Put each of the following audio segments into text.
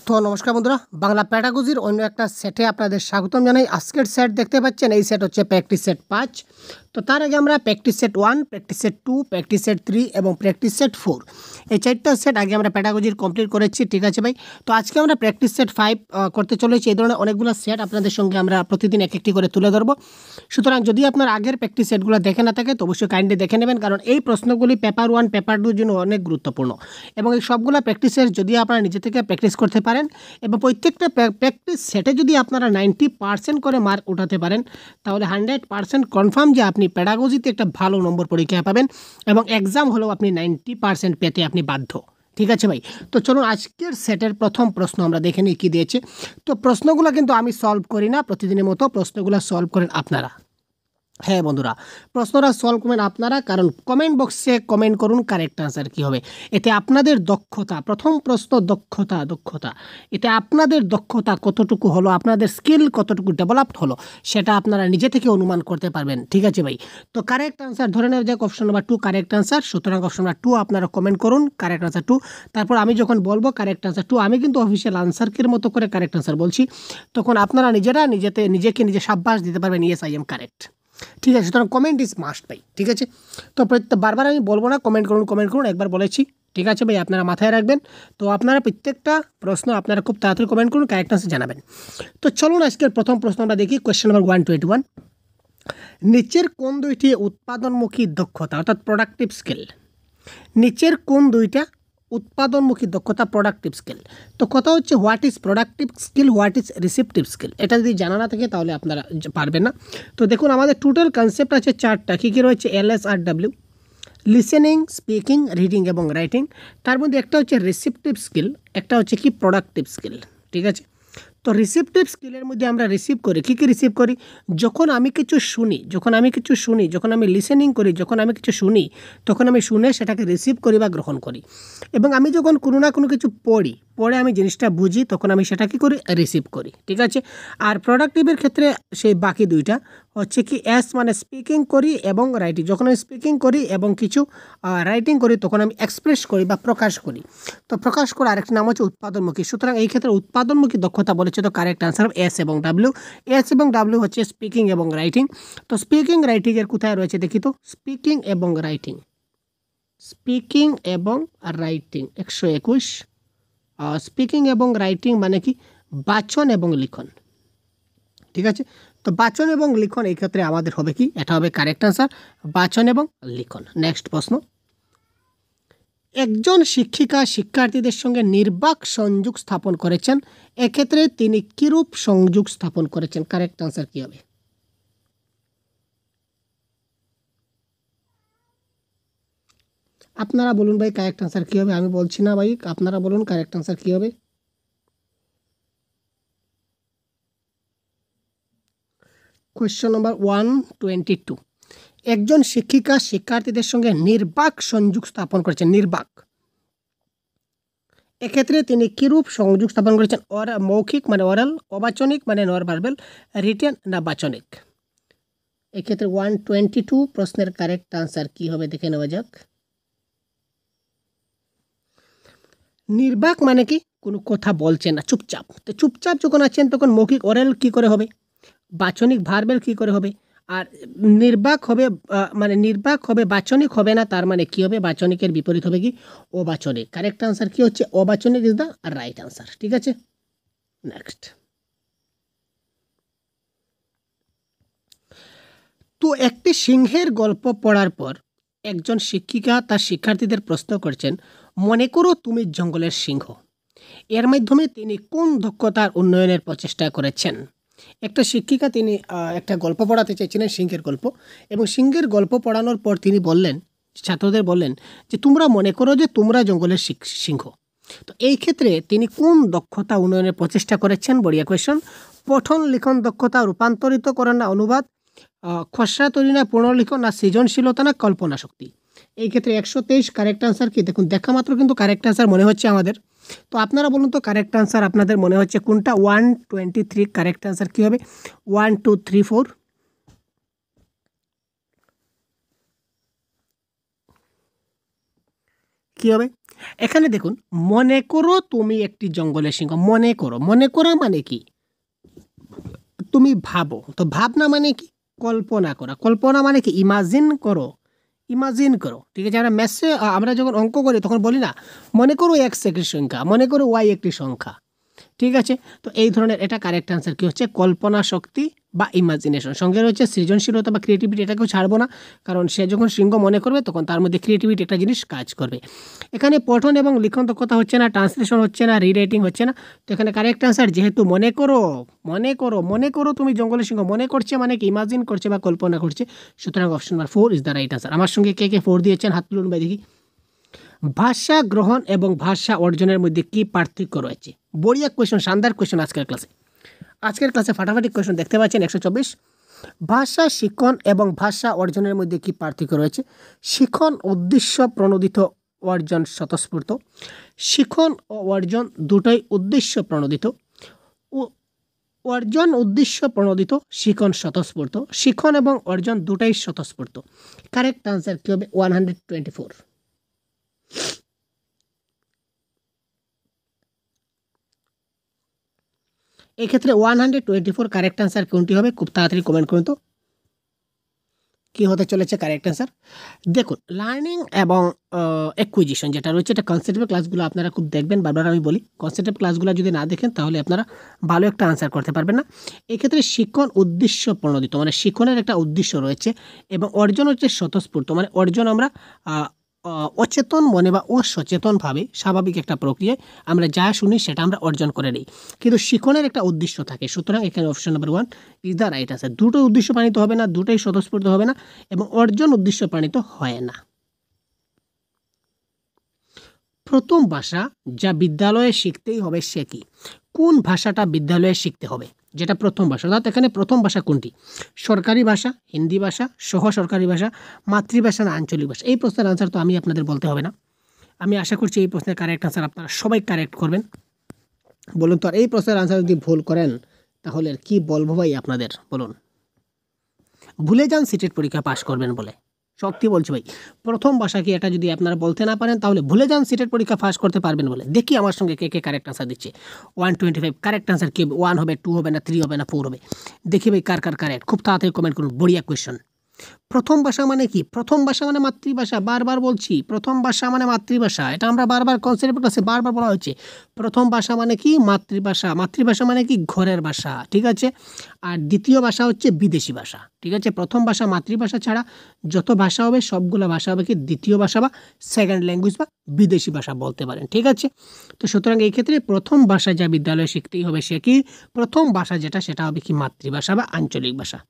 তো নমস্কার বন্ধুরা, বাংলা প্যাডাগজির অন্য একটা সেটে আপনাদের স্বাগতম জানাই। আজকের সেট দেখতে পাচ্ছেন, এই সেট হচ্ছে প্র্যাকটিস সেট 5। তো তার আগে আমরা practice set 1, practice set 2, practice set 3 এবং প্র্যাকটিস সেট 4 এই 4টা সেট আগে আমরা প্যাডাগজির কমপ্লিট করেছি, ঠিক আছে ভাই। তো আজকে আমরা প্র্যাকটিস সেট 5 করতে চলেছি। এই ধরনের অনেকগুলো সেট আপনাদের সঙ্গে আমরা প্রতিদিন এক একটি করে তুলে ধরবো। সুতরাং যদি আপনার আগের প্র্যাকটিস সেটগুলো দেখে না থাকে তো অবশ্যই কাইন্ডলি দেখে নেবেন, কারণ এই প্রশ্নগুলি পেপার 1 পেপার 2 জন্য অনেক গুরুত্বপূর্ণ। এবং এই সবগুলো প্র্যাকটিসের যদি আপনারা নিজে থেকে প্র্যাকটিস করতে পারেন এবং প্রত্যেকটা প্র্যাকটিস সেটে যদি আপনারা 90% করে মার্ক উঠাতে পারেন, তাহলে 100% কনফার্ম যে আপনি প্যাডাগজিতে একটা ভালো নম্বর পরীক্ষা পাবেন এবং এক্সাম হলেও আপনি 90% পেতে আপনি বাধ্য, ঠিক আছে ভাই। তো চলুন আজকের সেটের প্রথম প্রশ্ন আমরা দেখে নিই কী দিয়েছে। তো প্রশ্নগুলো কিন্তু আমি সলভ করি না, প্রতিদিনের মতো প্রশ্নগুলো সলভ করেন আপনারা। হ্যাঁ বন্ধুরা, প্রশ্নটা সলভ করবেন আপনারা, কারণ কমেন্ট বক্সে কমেন্ট করুন কারেক্ট আনসার কী হবে। এতে আপনাদের দক্ষতা, প্রথম প্রশ্ন দক্ষতা, এতে আপনাদের দক্ষতা কতটুকু হলো, আপনাদের স্কিল কতটুকু ডেভেলপড হলো, সেটা আপনারা নিজে থেকে অনুমান করতে পারবেন, ঠিক আছে ভাই। তো কারেক্ট আনসার ধরে নেওয়া যাক অপশন নাম্বার 2 কারেক্ট আনসার। সুতরাং অপশন নাম্বার 2 আপনারা কমেন্ট করুন কারেক্ট আনসার 2। তারপর আমি যখন বলবো কারেক্ট আনসার 2, আমি কিন্তু অফিসিয়াল আনসারকের মতো করে কারেক্ট আনসার বলছি, তখন আপনারা নিজেকে নিজে সাব্বাস দিতে পারবেন, ইয়েস আই এম কারেক্ট, ঠিক আছে। সুতরাং কমেন্ট ইজ মাস্ট ভাই, ঠিক আছে। তো বারবার আমি বলবো না, কমেন্ট করুন, একবার বলেছি, ঠিক আছে ভাই, আপনারা মাথায় রাখবেন। তো আপনারা প্রত্যেকটা প্রশ্ন আপনারা খুব তাড়াতাড়ি কমেন্ট করুন, কারেক্ট আনসার জানাবেন। তো চলুন আজকের প্রথম প্রশ্ন আমরা দেখি, কোয়েশ্চেন নাম্বার 121। নিচের কোন দুইটি উৎপাদনমুখী দক্ষতা অর্থাৎ প্রোডাক্টিভ স্কিল, নিচের কোন দুইটা উৎপাদনমুখী দক্ষতা প্রোডাক্টিভ স্কিল। তো কথা হচ্ছে what is productive skill, what is receptive skill, এটা যদি জানা না থাকে তাহলে আপনারা পারবেন না। তো দেখুন আমাদের টোটাল কনসেপ্ট আছে 4টা, কী রয়েছে, LSRW, লিসেনিং, স্পিকিং, রিডিং এবং রাইটিং। তার মধ্যে একটা হচ্ছে রিসিপটিভ স্কিল, একটা হচ্ছে কি প্রোডাক্টিভ স্কিল, ঠিক আছে। তো রিসিপটিভ স্কিলের মধ্যে আমরা রিসিভ করি, কী রিসিভ করি, যখন আমি কিছু শুনি, যখন আমি লিসেনিং করি, যখন আমি কিছু শুনি, তখন আমি শুনে সেটাকে রিসিভ করি বা গ্রহণ করি। এবং আমি যখন কোনো না কোনো কিছু পড়ে আমি জিনিসটা বুঝি, তখন আমি সেটা কী করি, রিসিভ করি, ঠিক আছে। আর প্রোডাক্টিভের ক্ষেত্রে সেই বাকি দুইটা হচ্ছে কি, এস মানে স্পিকিং করি এবং রাইটিং। যখন আমি স্পিকিং করি এবং কিছু রাইটিং করি, তখন আমি এক্সপ্রেস করি বা প্রকাশ করি। তো প্রকাশ করার আরেকটি নাম হচ্ছে উৎপাদনমুখী। সুতরাং এই ক্ষেত্রে উৎপাদনমুখী দক্ষতা বলেছে, তো কারেক্ট আনসার এস এবং ডাব্লিউ। এস এবং ডাব্লিউ হচ্ছে স্পিকিং এবং রাইটিং। তো স্পিকিং রাইটিংয়ের কোথায় রয়েছে দেখি তো, স্পিকিং এবং রাইটিং 121। স্পিকিং এবং রাইটিং মানে কি, বাচন এবং লিখন, ঠিক আছে। তো বাচন এবং লিখন এই ক্ষেত্রে আমাদের হবে কি, এটা হবে কারেক্ট আনসার, বাচন এবং লিখন। নেক্সট প্রশ্ন, একজন শিক্ষিকা শিক্ষার্থীদের সঙ্গে নির্বাক সংযোগ স্থাপন করেছেন, এক্ষেত্রে তিনি কিরূপ সংযোগ স্থাপন করেছেন, কারেক্ট আনসার কী হবে। আপনারা বলুন ভাই কারেক্ট আনসার কী হবে, আমি বলছি না ভাই, আপনারা বলুন কারেক্ট আনসার কী হবে। কোয়েশ্চন নাম্বার 122, একজন শিক্ষিকা শিক্ষার্থীদের সঙ্গে নির্বাক সংযোগ স্থাপন করেছেন, নির্বাক, এক্ষেত্রে তিনি কিরূপ সংযোগ স্থাপন করেছেন, মৌখিক মানে অরাল, অবাচনিক মানে নন ভার্বাল, রিটেন না বাচনিক। এক্ষেত্রে 122 প্রশ্নের কারেক্ট আনসার কী হবে দেখে নেওয়া যাক। নির্বাক মানে কি, কোনো কথা বলছেন না, চুপচাপ। তো চুপচাপ যখন আছেন তখন মৌখিক অরাল কী করে হবে, বাচনিক ভার্বেল কী করে হবে, আর নির্বাক হবে বাচনিক হবে না, তার মানে কি হবে, বাচনিকের বিপরীত হবে কি, অবাচনিক। কারেক্ট আনসার কি হচ্ছে, অবাচনিক ইজ দ্য রাইট আনসার, ঠিক আছে। নেক্সট, তো একটি সিংহের গল্প পড়ার পর একজন শিক্ষিকা তার শিক্ষার্থীদের প্রশ্ন করছেন, মনে করো তুমি জঙ্গলের সিংহ। এর মাধ্যমে তিনি কোন দক্ষতার উন্নয়নের প্রচেষ্টা করেছেন। একটা শিক্ষিকা তিনি একটা গল্প পড়াতে চাইছিলেন, সিংহের গল্প, এবং সিংহের গল্প পড়ানোর পর তিনি বললেন, ছাত্রদের বললেন যে তোমরা মনে করো যে তোমরা জঙ্গলের সিংহ। তো এই ক্ষেত্রে তিনি কোন দক্ষতা উন্নয়নের প্রচেষ্টা করেছেন, বড়িয়া কোয়েশন। পঠন লিখন দক্ষতা, রূপান্তরিত করা না অনুবাদ, খসড়া তৈরি না পুনর্লিখন, না সৃজনশীলতা না কল্পনা শক্তি। এই ক্ষেত্রে 123 কারেক্ট আনসার কি, দেখুন দেখা মাত্র কিন্তু কারেক্ট আনসার মনে হচ্ছে আমাদের। তো আপনারা বলুন তো কারেক্ট আনসার আপনাদের মনে হচ্ছে কোনটা। 123 কারেক্ট আনসার কী হবে, 1 2 3 4। কি হবে? এখানে দেখুন, মনে করো তুমি একটি জঙ্গলের সিংহ। মনে করা মানে কি? তুমি ভাবো। তো ভাবনা মানে কি? কল্পনা করা। কল্পনা মানে কি? ইমাজিন করো। ঠিক আছে? আমরা যখন অঙ্ক করি তখন বলি না, মনে করো x একটি সংখ্যা, মনে করো y একটি সংখ্যা। ঠিক আছে? তো এই ধরনের এটা কারেক্ট আনসার কি হচ্ছে? কল্পনা শক্তি বা ইমাজিনেশন। সঙ্গে রয়েছে সৃজনশীলতা বা ক্রিয়েটিভিটি, এটাকেও ছাড়বো না, কারণ সে যখন সিংহ মনে করবে তখন তার মধ্যে ক্রিয়েটিভিটি একটা জিনিস কাজ করবে। এখানে পঠন এবং লিখন দক্ষতা হচ্ছে না, ট্রান্সলেশন হচ্ছে না, রিরাইটিং হচ্ছে না। তো এখানে কারেক্ট আনসার যেহেতু মনে করো তুমি জঙ্গলের সিংহ, মনে করছে মানে কি? ইমাজিন করছে বা কল্পনা করছে। সুতরাং option number 4 is the right answer. আমার সঙ্গে কে কে 4 দিয়েছেন হাত তুলুন ভাই দেখি। ভাষা গ্রহণ এবং ভাষা অর্জনের মধ্যে কি পার্থক্য রয়েছে? বড়িয়া কোয়েশন, শানদার কোয়েশন আজকের ক্লাসে ফাটাফাটি কোয়েশন দেখতে পাচ্ছেন 124। ভাষা শিখন এবং ভাষা অর্জনের মধ্যে কি পার্থক্য রয়েছে? শিখন উদ্দেশ্য প্রণোদিত, অর্জন স্বতঃস্ফূর্ত। শিখন ও অর্জন দুটোই উদ্দেশ্য প্রণোদিত। অর্জন উদ্দেশ্য প্রণোদিত, শিখন স্বতঃস্ফূর্ত। শিখন এবং অর্জন দুটাই স্বতঃস্ফূর্ত। কারেক্ট আনসার কি হবে? 124। এক্ষেত্রে 124 কারেক্ট আনসার কোনটি হবে? খুব তাড়াতাড়ি কমেন্ট করুন তো কি হতে চলেছে কারেক্ট আনসার। দেখুন, লার্নিং এবং অ্যাকুইজিশন যেটা রয়েছে, এটা কনসেপ্টের ক্লাসগুলো আপনারা খুব দেখবেন। বারবার আমি বলি, কনসেপ্টের ক্লাসগুলো যদি না দেখেন তাহলে আপনারা ভালো একটা আনসার করতে পারবেন না। এক্ষেত্রে শিখন উদ্দেশ্য প্রণোদিত, মানে শিখনের একটা উদ্দেশ্য রয়েছে, এবং অর্জন হচ্ছে স্বতঃস্ফূর্ত, মানে অর্জন আমরা অচেতন মনে বা অসচেতনভাবে স্বাভাবিক একটা প্রক্রিয়ায় আমরা যা শুনি সেটা আমরা অর্জন করে নিই, কিন্তু শিখনের একটা উদ্দেশ্য থাকে। সুতরাং এখানে option number 1 is the right answer. দুটোই উদ্দেশ্য প্রণীত হবে না, দুটোই স্বতঃস্ফূর্ত হবে না, এবং অর্জন উদ্দেশ্য প্রণীত হয় না। প্রথম ভাষা যা বিদ্যালয়ে শিখতেই হবে সে কি? কোন ভাষাটা বিদ্যালয়ে শিখতে হবে? যেটা প্রথম ভাষা, অর্থাৎ এখানে প্রথম ভাষা কোনটি? সরকারি ভাষা, হিন্দি ভাষা, সহ সরকারি ভাষা, মাতৃভাষা না আঞ্চলিক ভাষা? এই প্রশ্নের আনসার তো আমি আপনাদের বলতে হবে না। আমি আশা করছি এই প্রশ্নের কারেক্ট আনসার আপনারা সবাই কারেক্ট করবেন। বলুন তো, আর এই প্রশ্নের আনসার যদি ভুল করেন তাহলে আর কি বলবো ভাই আপনাদের? বলুন, ভুলে যান সিটেট পরীক্ষা পাশ করবেন বলে। সত্যি বলছি ভাই, প্রথম ভাষা কি এটা যদি আপনারা বলতে না পারেন তাহলে ভুলে যান সিটেট পরীক্ষা পাশ করতে পারবেন বলে। দেখি আমার সঙ্গে কে কে কারেক্ট আনসার দিচ্ছে। 125 কারেক্ট আনসার কি হবে? 1 হবে, 2 হবে না, 3 হবে না, 4 হবে? দেখি ভাই কার কার কারেক্ট। খুব তাড়াতাড়ি কমেন্ট করুন। বড়িয়া কোয়েশ্চন। প্রথম ভাষা মানে কি? প্রথম ভাষা মানে মাতৃভাষা। বারবার বলছি, প্রথম ভাষা মানে মাতৃভাষা। এটা আমরা বারবার কনসেপ্ট ক্লাসে বারবার বলা হয়েছে। প্রথম ভাষা মানে কি? মাতৃভাষা। মাতৃভাষা মানে কি? ঘরের ভাষা। ঠিক আছে? আর দ্বিতীয় ভাষা হচ্ছে বিদেশি ভাষা। ঠিক আছে? প্রথম ভাষা মাতৃভাষা ছাড়া যত ভাষা হবে সবগুলো ভাষা হবে কি? দ্বিতীয় ভাষা বা সেকেন্ড ল্যাঙ্গুয়েজ বা বিদেশি ভাষা বলতে পারেন। ঠিক আছে? তো সুতরাং এই ক্ষেত্রে প্রথম ভাষা যা বিদ্যালয়ে শিখতেই হবে সে কি? প্রথম ভাষা যেটা সেটা হবে কি? মাতৃভাষা বা আঞ্চলিক ভাষা,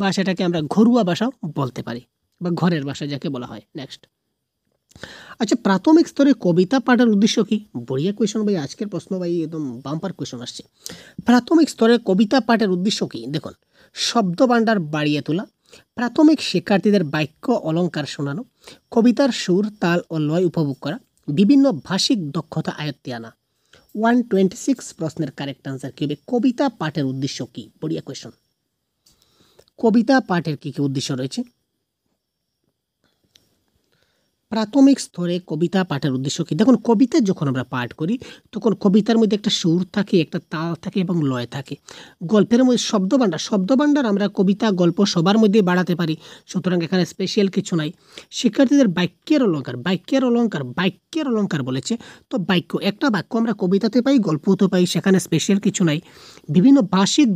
বা সেটাকে আমরা ঘরোয়া ভাষাও বলতে পারি, বা ঘরের ভাষা যাকে বলা হয়। নেক্সট, আচ্ছা, প্রাথমিক স্তরে কবিতা পাঠের উদ্দেশ্য কি? বড়িয়া কোয়েশন ভাই, আজকের প্রশ্ন ভাই একদম বাম্পার কোয়েশন আসছে। প্রাথমিক স্তরে কবিতা পাঠের উদ্দেশ্য কি? দেখুন, শব্দ ভাণ্ডার বাড়িয়ে তোলা, প্রাথমিক শিক্ষার্থীদের বাক্য অলঙ্কার শোনানো, কবিতার সুর তাল ও লয় উপভোগ করা, বিভিন্ন ভাষিক দক্ষতা আয়ত্তে আনা। 126 প্রশ্নের কারেক্ট আনসার কি হবে? কবিতা পাঠের উদ্দেশ্য কি? বড়িয়া কোয়েশন। কবিতা পাঠের কী কী উদ্দেশ্য রয়েছে? প্রাথমিক স্তরে কবিতা পাঠের উদ্দেশ্য কি? দেখুন, কবিতা যখন আমরা পাঠ করি তখন কবিতার মধ্যে একটা সুর থাকে, একটা তাল থাকে এবং লয় থাকে। গল্পের মধ্যে শব্দভাণ্ডার আমরা কবিতা গল্প সবার মধ্যে বাড়াতে পারি। সুতরাং এখানে স্পেশাল কিছু নাই। শিক্ষার্থীদের বাক্যের অলঙ্কার বলেছে, তো একটা বাক্য আমরা কবিতাতে পাই, গল্পতে পাই, সেখানে স্পেশাল কিছু নাই। বিভিন্ন ভাষিক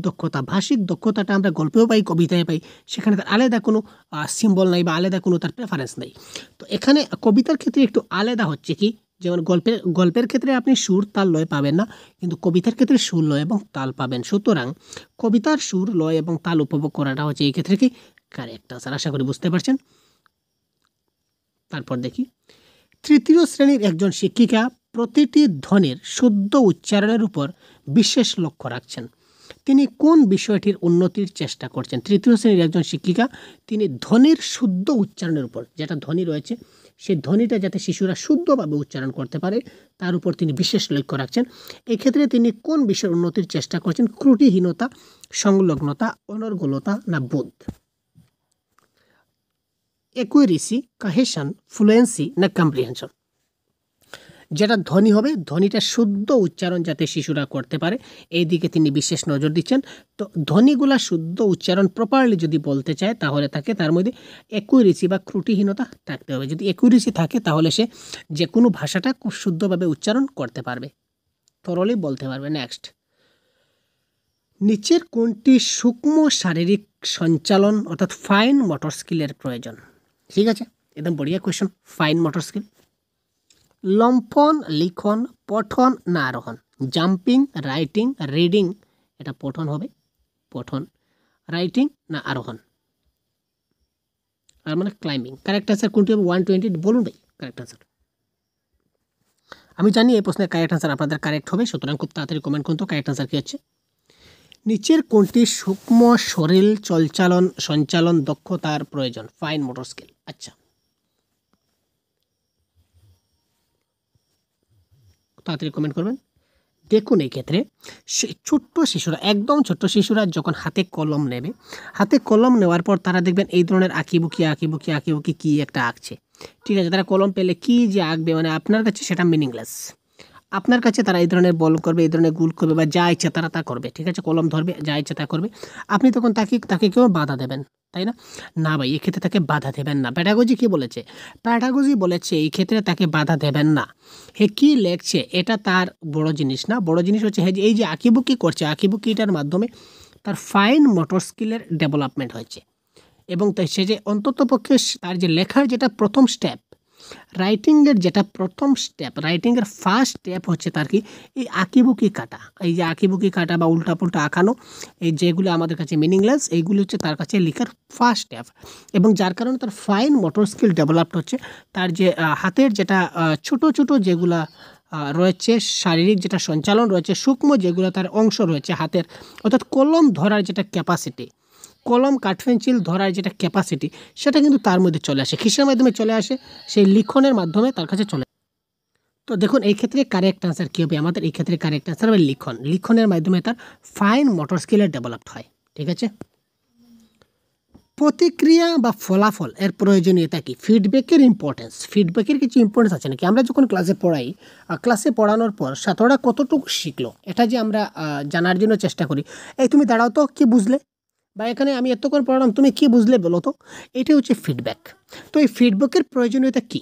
দক্ষতাটা আমরা গল্পেও পাই, কবিতায় পাই, সেখানে তার আলাদা কোনো সিম্বল নাই বা আলাদা কোনো তার প্রেফারেন্স নাই। তো এখানে কবিতার ক্ষেত্রে একটু আলাদা হচ্ছে কি, যেমন গল্পের ক্ষেত্রে আপনি সুর তাল লয় পাবেন না, কিন্তু কবিতার ক্ষেত্রে সুর লয় এবং তাল পাবেন। সুতরাং কবিতার সুর লয় এবং তাল উপভোগ করাটা হচ্ছে এই ক্ষেত্রে কি কারেক্ট আনসার। আশা করি বুঝতে পারছেন। তারপর দেখি, তৃতীয় শ্রেণীর একজন শিক্ষিকা প্রতিটি ধ্বনির শুদ্ধ উচ্চারণের উপর বিশেষ লক্ষ্য রাখছেন। তিনি কোন বিষয়টির উন্নতির চেষ্টা করছেন? তৃতীয় শ্রেণীর একজন শিক্ষিকা, তিনি ধ্বনির শুদ্ধ উচ্চারণের উপর, যেটা ধ্বনি রয়েছে সেই ধ্বনিটা যাতে শিশুরা শুদ্ধভাবে উচ্চারণ করতে পারে তার উপর তিনি বিশেষ লক্ষ্য রাখছেন। এক্ষেত্রে তিনি কোন বিষয়ের উন্নতির চেষ্টা করছেন? ত্রুটিহীনতা, সংলগ্নতা, অনর্গলতা না বোধ? অ্যাকুরেসি, কাহেশন, ফ্লুয়েন্সি না কম্প্রিহেনশন? যেটা ধ্বনি হবে ধ্বনিটা শুদ্ধ উচ্চারণ যাতে শিশুরা করতে পারে এই দিকে তিনি বিশেষ নজর দিচ্ছেন। তো ধ্বনিগুলা শুদ্ধ উচ্চারণ প্রপারলি যদি বলতে চায় তাহলে তাকে তার মধ্যে অ্যাকুরেসি বা ত্রুটিহীনতা থাকতে হবে। যদি অ্যাকুরেসি থাকে তাহলে সে যে কোনো ভাষাটা খুব শুদ্ধভাবে উচ্চারণ করতে পারবে, থরলি বলতে পারবে। নেক্সট, নিচের কোনটি সূক্ষ্ম শারীরিক সঞ্চালন অর্থাৎ ফাইন মোটর স্কিলের প্রয়োজন? ঠিক আছে, একদম বড়িয়া কোয়েশ্চন। ফাইন মোটর স্কিল, লম্ফন, লিখন, পঠন না আরোহণ? Jumping, writing, reading? এটা পঠন হবে, পঠন। রাইটিং না আরোহণ? আর মানে ক্লাইম্বিং। কারেক্ট আনসার কোনটি হবে? 120 বলুন ভাই কারেক্ট আনসার। আমি জানি এই প্রশ্নের কারেক্ট আনসার আপনাদের কারেক্ট হবে, সুতরাং খুব তাড়াতাড়ি কমেন্ট করুন তো কারেক্ট আনসার কী হচ্ছে। নিচের কোনটি সূক্ষ্ম শরীর সঞ্চালন দক্ষতার প্রয়োজন? Fine motor skill. আচ্ছা, তাড়াতাড়ি কমেন্ট করবেন। দেখুন এই ক্ষেত্রে ছোট্ট শিশুরা, একদম ছোট্ট শিশুরা যখন হাতে কলম নেবে, হাতে কলম নেওয়ার পর তারা দেখবেন এই ধরনের আঁকিবুকি কী একটা আঁকছে। ঠিক আছে, তারা কলম পেলে কী যে আঁকবে মানে আপনার কাছে সেটা মিনিংলেস। আপনার কাছে তারা এই ধরনের বল করবে, এই ধরনের গুল করবে বা যা ইচ্ছা তারা তা করবে। ঠিক আছে, কলম ধরবে, যা ইচ্ছা তা করবে। আপনি তখন তাকে কেউ বাধা দেবেন, তাই না? না ভাই, এক্ষেত্রে তাকে বাধা দেবেন না। প্যাডাগজি কি বলেছে? প্যাডাগজি বলেছে এই ক্ষেত্রে তাকে বাধা দেবেন না। হে কি লেখছে এটা তার বড় জিনিস না, বড় জিনিস হচ্ছে এই যে আঁকিবুকি করছে, আঁকিবুকিটার মাধ্যমে তার ফাইন মোটর স্কিলের ডেভেলপমেন্ট হয়েছে। এবং তাই সে যে অন্ততপক্ষে তার যে লেখার যেটা প্রথম স্টেপ, রাইটিংয়ের যেটা প্রথম স্টেপ, রাইটিংয়ের ফার্স্ট স্টেপ হচ্ছে তার কি এই আঁকিবুকি কাটা। এই যে আঁকিবুকি কাটা বা উল্টাপুল্টা আঁকানো, এই যেগুলো আমাদের কাছে মিনিংলেস, এইগুলি হচ্ছে তার কাছে লেখার ফার্স্ট স্টেপ। এবং যার কারণে তার ফাইন মোটর স্কিল ডেভেলপড হচ্ছে। তার যে হাতের যেটা ছোট ছোট যেগুলা রয়েছে, শারীরিক যেটা সঞ্চালন রয়েছে, সূক্ষ্ম যেগুলো তার অংশ রয়েছে হাতের, অর্থাৎ কলম ধরার যেটা ক্যাপাসিটি, কলম কাঠপেন্সিল ধরার যেটা ক্যাপাসিটি, সেটা কিন্তু তার মধ্যে চলে আসে, কিসের মাধ্যমে চলে আসে? সেই লিখনের মাধ্যমে তার কাছে চলে। তো দেখুন এই ক্ষেত্রে কারেক্ট আনসার কী হবে আমাদের? এই ক্ষেত্রে কারেক্ট আনসার হবে লিখন। লিখনের মাধ্যমে তার ফাইন মোটর স্কিলের ডেভেলপড হয়। ঠিক আছে, প্রতিক্রিয়া বা ফলাফল এর প্রয়োজনীয়তা কি? ফিডব্যাকের ইম্পর্টেন্স, ফিডব্যাকের কিছু ইম্পর্টেন্স আছে নাকি? আমরা যখন ক্লাসে পড়াই, ক্লাসে পড়ানোর পর ছাত্ররা কতটুকু শিখলো এটা যে আমরা জানার জন্য চেষ্টা করি। এই তুমি দাঁড়াও তো, কি বুঝলে? বা এখানে আমি এতক্ষণ পড়ালাম, তুমি কি বুঝলে বলো তো? এটা হচ্ছে ফিডব্যাক। তো এই ফিডব্যাকের প্রয়োজনীয়তা কি?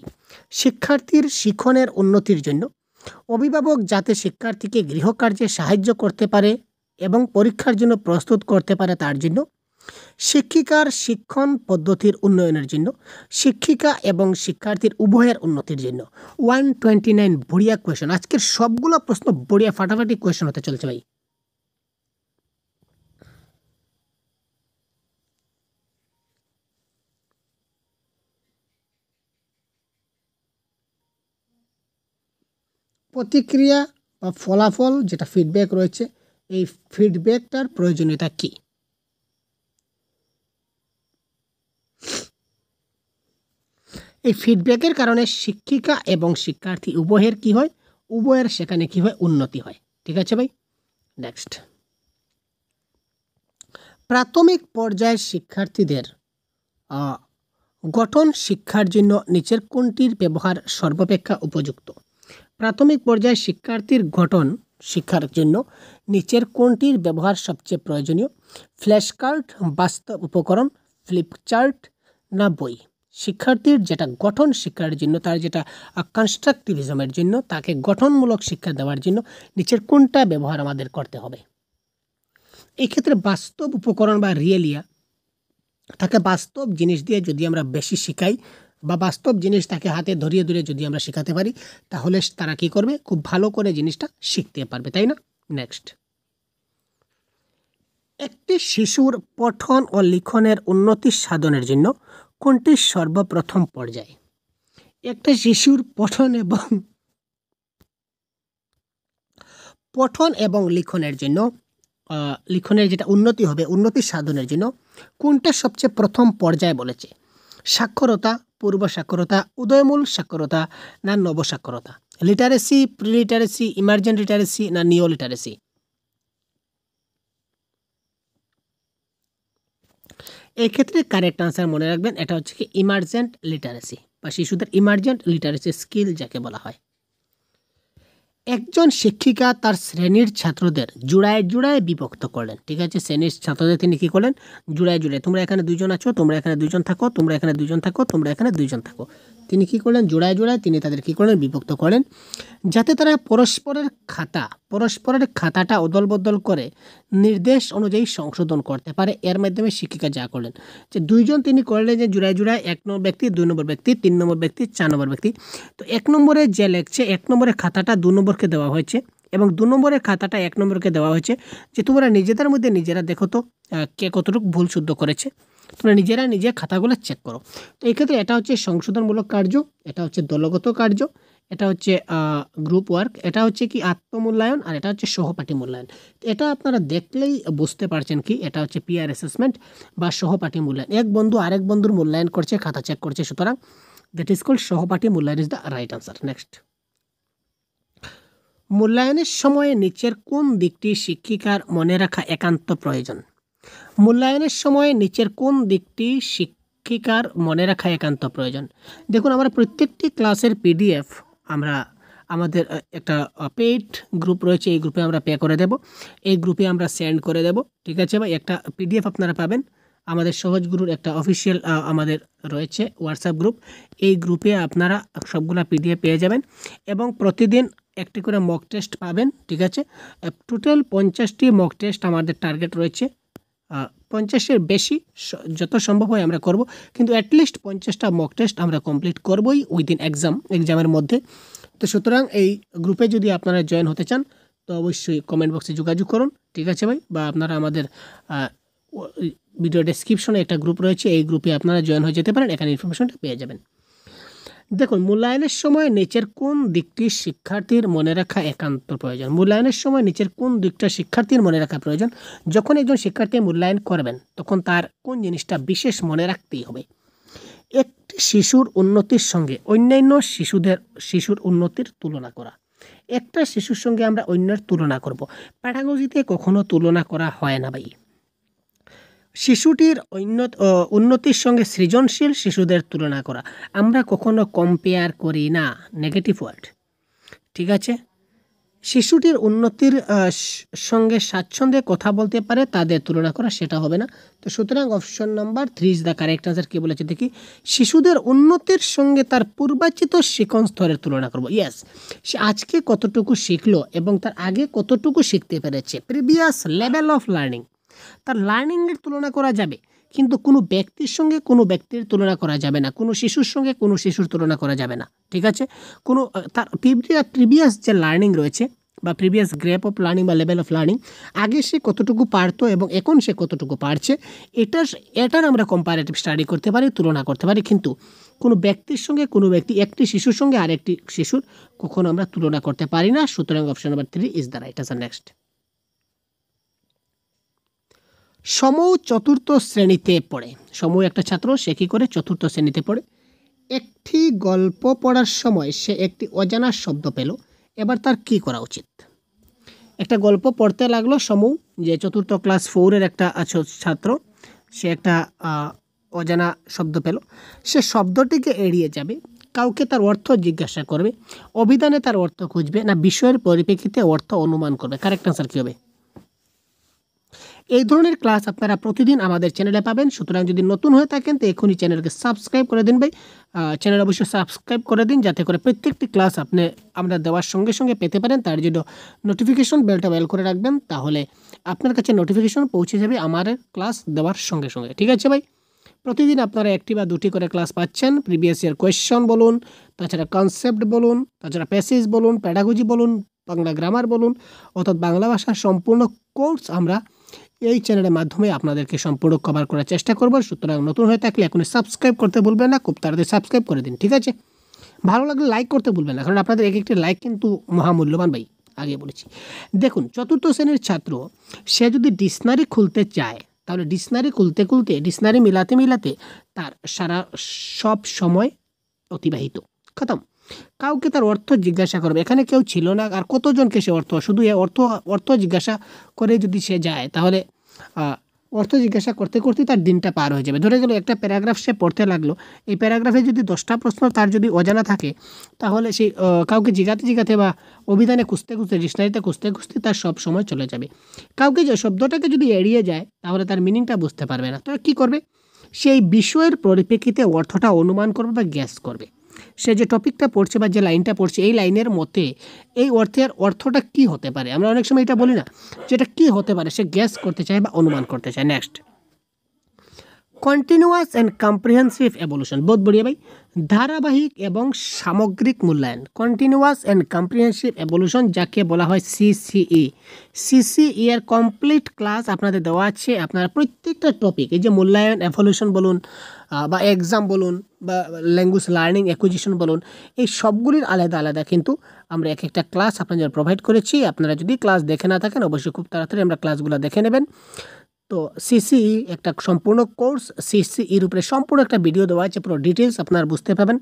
শিক্ষার্থীর শিক্ষণের উন্নতির জন্য, অভিভাবক যাতে শিক্ষার্থীকে গৃহকার্যে সাহায্য করতে পারে এবং পরীক্ষার জন্য প্রস্তুত করতে পারে তার জন্য, শিক্ষিকার শিক্ষণ পদ্ধতির উন্নয়নের জন্য, শিক্ষিকা এবং শিক্ষার্থীর উভয়ের উন্নতির জন্য। 129 বড়িয়া কোয়েশন। আজকের সবগুলো প্রশ্ন বড়িয়া ফাটাফাটি কোয়েশন হতে চলছে ভাই। প্রতিক্রিয়া বা ফলাফল যেটা ফিডব্যাক রয়েছে, এই ফিডব্যাকটার প্রয়োজনীয়তা কী? এই ফিডব্যাকের কারণে শিক্ষিকা এবং শিক্ষার্থী উভয়ের কি হয়? উভয়ের সেখানে কি হয়? উন্নতি হয়। ঠিক আছে ভাই, নেক্সট। প্রাথমিক পর্যায়ের শিক্ষার্থীদের গঠন শিক্ষার জন্য নিচের কোনটির ব্যবহার সর্বাপেক্ষা উপযুক্ত? প্রাথমিক পর্যায়ে শিক্ষার্থীর গঠন শিক্ষার জন্য নিচের কোনটির ব্যবহার সবচেয়ে প্রয়োজনীয়? ফ্ল্যাশ কার্ড, বাস্তব উপকরণ, ফ্লিপ চার্ট না বই? শিক্ষার্থীর যেটা গঠন শিক্ষার জন্য, তার যেটা কনস্ট্রাকটিভিজমের জন্য, তাকে গঠনমূলক শিক্ষা দেওয়ার জন্য নিচের কোনটা ব্যবহার আমাদের করতে হবে? এই ক্ষেত্রে বাস্তব উপকরণ বা রিয়েলিয়া, তাকে বাস্তব জিনিস দিয়ে যদি আমরা বেশি শেখাই বা বাস্তব জিনিস তাকে হাতে ধরিয়ে ধরে যদি আমরা শেখাতে পারি, তাহলে তারা কী করবে? খুব ভালো করে জিনিসটা শিখতে পারবে, তাই না? নেক্সট, একটি শিশুর পঠন ও লিখনের উন্নতি সাধনের জন্য কোনটি সর্বপ্রথম পর্যায়? একটা শিশুর পঠন এবং লিখনের জন্য, লিখনের যেটা উন্নতি হবে, উন্নতি সাধনের জন্য কোনটা সবচেয়ে প্রথম পর্যায়ে বলেছে? সাক্ষরতা, পূর্ব সাক্ষরতা, উদয়মূল সাক্ষরতা না নবসাক্ষরতা? লিটারেসি, প্রিলিটারেসি, ইমার্জেন্ট লিটারেসি না নিও লিটারেসি? এই ক্ষেত্রে কারেক্ট আনসার মনে রাখবেন, এটা হচ্ছে কি ইমার্জেন্ট লিটারেসি বা শিশুদের ইমার্জেন্ট লিটারেসি স্কিল যাকে বলা হয়। একজন শিক্ষিকা তার শ্রেণীর ছাত্রদের জোড়ায় জোড়ায় বিভক্ত করলেন। ঠিক আছে, শ্রেণীর ছাত্রদের তিনি কি করলেন? জোড়ায় জোড়ায়, তোমরা এখানে দুইজন আছো, তোমরা এখানে দুইজন থাকো, তোমরা এখানে দুইজন থাকো, তোমরা এখানে দুইজন থাকো। তিনি কি করলেন? জোড়ায় জোড়ায় তিনি তাদের কি করলেন? বিভক্ত করলেন, যাতে তারা পরস্পরের খাতাটা অদল বদল করে নির্দেশ অনুযায়ী সংশোধন করতে পারে। এর মাধ্যমে শিক্ষিকা যা করলেন যে দুইজন তিনি করলেন যে জোড়ায় জোড়ায় 1 নম্বর ব্যক্তি, 2 নম্বর ব্যক্তি, 3 নম্বর ব্যক্তি, 4 নম্বর ব্যক্তি। তো 1 নম্বরে যে লেখছে 1 নম্বরের খাতাটা 2 নম্বরকে দেওয়া হয়েছে এবং 2 নম্বরের খাতাটা 1 নম্বরকে দেওয়া হয়েছে যে তোমরা নিজেদের মধ্যে নিজেরা দেখো তো কে কতটুকু ভুল শুদ্ধ করেছে, তোমরা নিজে খাতাগুলো চেক করো। তো এই ক্ষেত্রে এটা হচ্ছে সংশোধনমূলক কার্য, এটা হচ্ছে দলগত কার্য, এটা হচ্ছে গ্রুপ ওয়ার্ক, এটা হচ্ছে কি আত্মমূল্যায়ন, আর এটা হচ্ছে সহপাঠী মূল্যায়ন। এটা আপনারা দেখলেই বুঝতে পারছেন কি এটা হচ্ছে পিয়ার অ্যাসেসমেন্ট বা সহপাঠী মূল্যায়ন। এক বন্ধু আরেক বন্ধুর মূল্যায়ন করছে, খাতা চেক করছে, সুতরাং দ্যাট ইজ কল্ড সহপাঠী মূল্যায়ন is the right answer. Next, মূল্যায়নের সময় নিচের কোন দিকটি শিক্ষিকার মনে রাখা একান্ত প্রয়োজন? মূল্যায়নের সময় নিচের কোন দিকটি শিক্ষিকার মনে রাখা একান্ত প্রয়োজন? দেখুন, আমরা প্রত্যেকটি ক্লাসের পিডিএফ আমরা আমাদের একটা পেইড গ্রুপ রয়েছে, এই গ্রুপে আমরা পে করে দেব, এই গ্রুপে আমরা সেন্ড করে দেব। ঠিক আছে ভাই, একটা পিডিএফ আপনারা পাবেন। আমাদের সহজ গুরুর একটা অফিসিয়াল আমাদের রয়েছে হোয়াটসঅ্যাপ গ্রুপ, এই গ্রুপে আপনারা সবগুলা পিডিএফ পেয়ে যাবেন এবং প্রতিদিন একটি করে মক টেস্ট পাবেন। ঠিক আছে, টোটাল 50টি মক টেস্ট আমাদের টার্গেট রয়েছে। 50-এর বেশি যত সম্ভব হয় আমরা করব, কিন্তু অ্যাটলিস্ট 50টা মক টেস্ট আমরা কমপ্লিট করবই উইদিন এক্সামের মধ্যে। তো সুতরাং এই গ্রুপে যদি আপনারা জয়েন হতে চান তো অবশ্যই কমেন্ট বক্সে যোগাযোগ করুন। ঠিক আছে ভাই, বা আপনারা আমাদের ভিডিও ডেসক্রিপশনে একটা গ্রুপ রয়েছে, এই গ্রুপে আপনারা জয়েন হয়ে যেতে পারেন, এখানে ইনফরমেশনটা পেয়ে যাবেন। দেখুন, মূল্যায়নের সময় নিচের কোন দিকটি শিক্ষার্থীর মনে রাখা একান্ত প্রয়োজন? মূল্যায়নের সময় নিচের কোন দিকটা শিক্ষার্থীর মনে রাখা প্রয়োজন? যখন একজন শিক্ষার্থী মূল্যায়ন করবেন তখন তার কোন জিনিসটা বিশেষ মনে রাখতেই হবে? একটি শিশুর উন্নতির সঙ্গে অন্যান্য শিশুর উন্নতির তুলনা করা। একটা শিশুর সঙ্গে আমরা অন্যের তুলনা করব, প্যাডাগজিতে কখনো তুলনা করা হয় না ভাই। শিশুটির উন্নতির সঙ্গে সৃজনশীল শিশুদের তুলনা করা, আমরা কখনো কম্পেয়ার করি না, নেগেটিভ ওয়ার্ড। ঠিক আছে, শিশুটির উন্নতির সঙ্গে স্বাচ্ছন্দ্যে কথা বলতে পারে তাদের তুলনা করা, সেটা হবে না। তো সুতরাং option number 3 is the correct answer. কী বলেছে দেখি? শিশুদের উন্নতির সঙ্গে তার পূর্বাচিত শিখন স্তরের তুলনা করব। ইয়েস, সে আজকে কতটুকু শিখলো এবং তার আগে কতটুকু শিখতে পেরেছে, প্রিভিয়াস লেভেল অফ লার্নিং, তার লার্নিংয়ের তুলনা করা যাবে, কিন্তু কোনো ব্যক্তির সঙ্গে কোনো ব্যক্তির তুলনা করা যাবে না, কোনো শিশুর সঙ্গে কোনো শিশুর তুলনা করা যাবে না। ঠিক আছে, কোনো তার প্রিভিয়াস যে লার্নিং রয়েছে বা প্রিভিয়াস গ্রেপ অফ লার্নিং বা লেভেল অফ লার্নিং, আগে সে কতটুকু পারতো এবং এখন সে কতটুকু পারছে, এটার আমরা কম্পারেটিভ স্টাডি করতে পারি, তুলনা করতে পারি, কিন্তু কোনো ব্যক্তির সঙ্গে কোনো ব্যক্তি, একটি শিশুর সঙ্গে আরেকটি শিশুর কখনো আমরা তুলনা করতে পারি না। সুতরাং option number 3 is the right answer. Next, Somu 4র্থ শ্রেণীতে পড়ে। সমু একটা ছাত্র, সে কী করে? 4র্থ শ্রেণীতে পড়ে। একটি গল্প পড়ার সময় সে একটি অজানা শব্দ পেল, এবার তার কি করা উচিত? একটা গল্প পড়তে লাগলো সমু, যে 4র্থ ক্লাস 4-এর একটা ছাত্র, সে একটা অজানা শব্দ পেল, সে শব্দটিকে এড়িয়ে যাবে, কাউকে তার অর্থ জিজ্ঞাসা করবে, অভিধানে তার অর্থ খুঁজবে, না বিষয়ের পরিপ্রেক্ষিতে অর্থ অনুমান করবে? কারেক্ট আনসার কী হবে? এই ধরনের ক্লাস আপনারা প্রতিদিন আমাদের চ্যানেলে পাবেন। সুতরাং যদি নতুন হয়ে থাকেন তো এখনই চ্যানেলকে সাবস্ক্রাইব করে দিন ভাই, চ্যানেল অবশ্যই সাবস্ক্রাইব করে দিন, যাতে করে প্রত্যেকটি ক্লাস আমরা দেওয়ার সঙ্গে সঙ্গে পেতে পারেন। তার জন্য নোটিফিকেশন বেলটা বেল করে রাখবেন, তাহলে আপনার কাছে নোটিফিকেশন পৌঁছে যাবে আমার ক্লাস দেওয়ার সঙ্গে সঙ্গে। ঠিক আছে ভাই, প্রতিদিন আপনারা 1টি বা 2টি করে ক্লাস পাচ্ছেন। প্রিভিয়াস ইয়ার কোয়েশ্চন বলুন, তাছাড়া কনসেপ্ট বলুন, তাছাড়া প্যাসেজ বলুন, প্যাডাগজি বলুন, বাংলা গ্রামার বলুন, অর্থাৎ বাংলা ভাষার সম্পূর্ণ কোর্স আমরা এই চ্যানেলের মাধ্যমে আপনাদেরকে সম্পূর্ণ কভার করার চেষ্টা করব। সুতরাং নতুন হয়ে থাকলে এখনই সাবস্ক্রাইব করতে ভুলবেন না, খুব তাড়াতাড়ি সাবস্ক্রাইব করে দিন। ঠিক আছে, ভালো লাগলে লাইক করতে ভুলবেন না, কারণ আপনাদের এক একটি লাইক কিন্তু মহামূল্যবান ভাই, আগে বলেছি। দেখুন, 4র্থ শ্রেণীর ছাত্র, সে যদি ডিকশনারি খুলতে চায় তাহলে ডিকশনারি খুলতে ডিকশনারি মিলাতে তার সব সময় অতিবাহিত খতম। কাউকে তার অর্থ জিজ্ঞাসা করবে, এখানে কেউ ছিল না, আর কতজনকে সে শুধু অর্থ জিজ্ঞাসা করে যদি সে যায় তাহলে অর্থ জিজ্ঞাসা করতে করতে তার দিনটা পার হয়ে যাবে। ধরে গেল একটা প্যারাগ্রাফ সে পড়তে লাগলো, এই প্যারাগ্রাফে যদি 10টা প্রশ্ন তার যদি অজানা থাকে, তাহলে সেই কাউকে জিজ্ঞাতে বা অভিধানে খুঁজতে খুঁজতে, ডিকশনারিতে খুঁজতে খুঁজতে তার সব সময় চলে যাবে। কাউকে যে শব্দটাকে যদি এড়িয়ে যায়, তাহলে তার মিনিংটা বুঝতে পারবে না। তো কী করবে? সেই বিষয়ের পরিপ্রেক্ষিতে অর্থটা অনুমান করবে বা গ্যাস করবে। সে যে টপিকটা পড়ছে বা যে লাইনটা পড়ছে, এই লাইনের মতে এই অর্থটা কি হতে পারে, আমরা অনেক সময় এটা বলি না, যেটা কি হতে পারে, সে গ্যাস করতে চায় বা অনুমান করতে চায়। Next, continuous and comprehensive evolution, বহুত বড়িয়া ভাই। ধারাবাহিক এবং সামগ্রিক মূল্যায়ন, কন্টিনিউয়াস অ্যান্ড কম্প্রিহেন্সিভ এভলিউশন, যাকে বলা হয় সিসিই। সিসিই এর কমপ্লিট ক্লাস আপনাদের দেওয়া আছে। আপনারা প্রত্যেকটা টপিক, এই যে মূল্যায়ন, এভলিউশন বলুন বা এক্সাম বলুন বা ল্যাঙ্গুয়েজ লার্নিং অ্যাকুইজিশন বলুন, এই সবগুলির আলাদা আলাদা কিন্তু আমরা এক একটা ক্লাস আপনাদের প্রোভাইড করেছি। আপনারা যদি ক্লাস দেখে না থাকেন, অবশ্যই খুব তাড়াতাড়ি আমরা ক্লাসগুলো দেখে নেবেন। তো সিসিই একটা সম্পূর্ণ কোর্স, সিসিইর উপরে সম্পূর্ণ একটা ভিডিও দেওয়া আছে, পুরো ডিটেলস আপনারা বুঝতে পাবেন।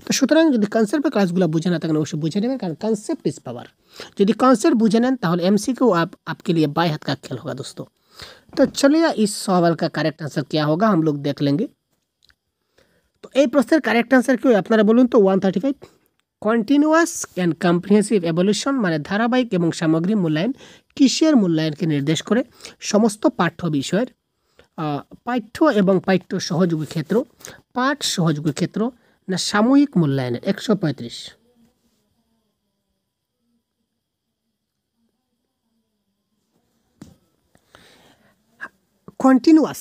তো সুতরাং যদি কনসেপ্টের ক্লাসগুলো বুঝে না থাকেন, অবশ্যই বুঝে নেবেন, কারণ কনসেপ্ট ইজ পাওয়ার। যদি कॉन्सेप्ट बुझे नें ताहले एमसीक्यू आपके लिए बाएं हाथ का खेल होगा दोस्तों। तो चलिए इस सवाल का करेक्ट आंसर क्या होगा हम लोग देख लेंगे। तो এই প্রশ্নের কারেক্ট आंसर কি আপনারা বলুন তো? 135। কন্টিনিউয়াস অ্যান্ড কম্প্রিহেন্সিভ এভলিউশন মানে ধারাবাহিক এবং সামগ্রিক মূল্যায়ন কিসের মূল্যায়নকে নির্দেশ করে? সমস্ত পাঠ্য বিষয়ের, পাঠ্য এবং পাঠ্য সহযোগী ক্ষেত্র, পাঠ সহযোগী ক্ষেত্র, না সাময়িক মূল্যায়নের? 135। কন্টিনিউয়াস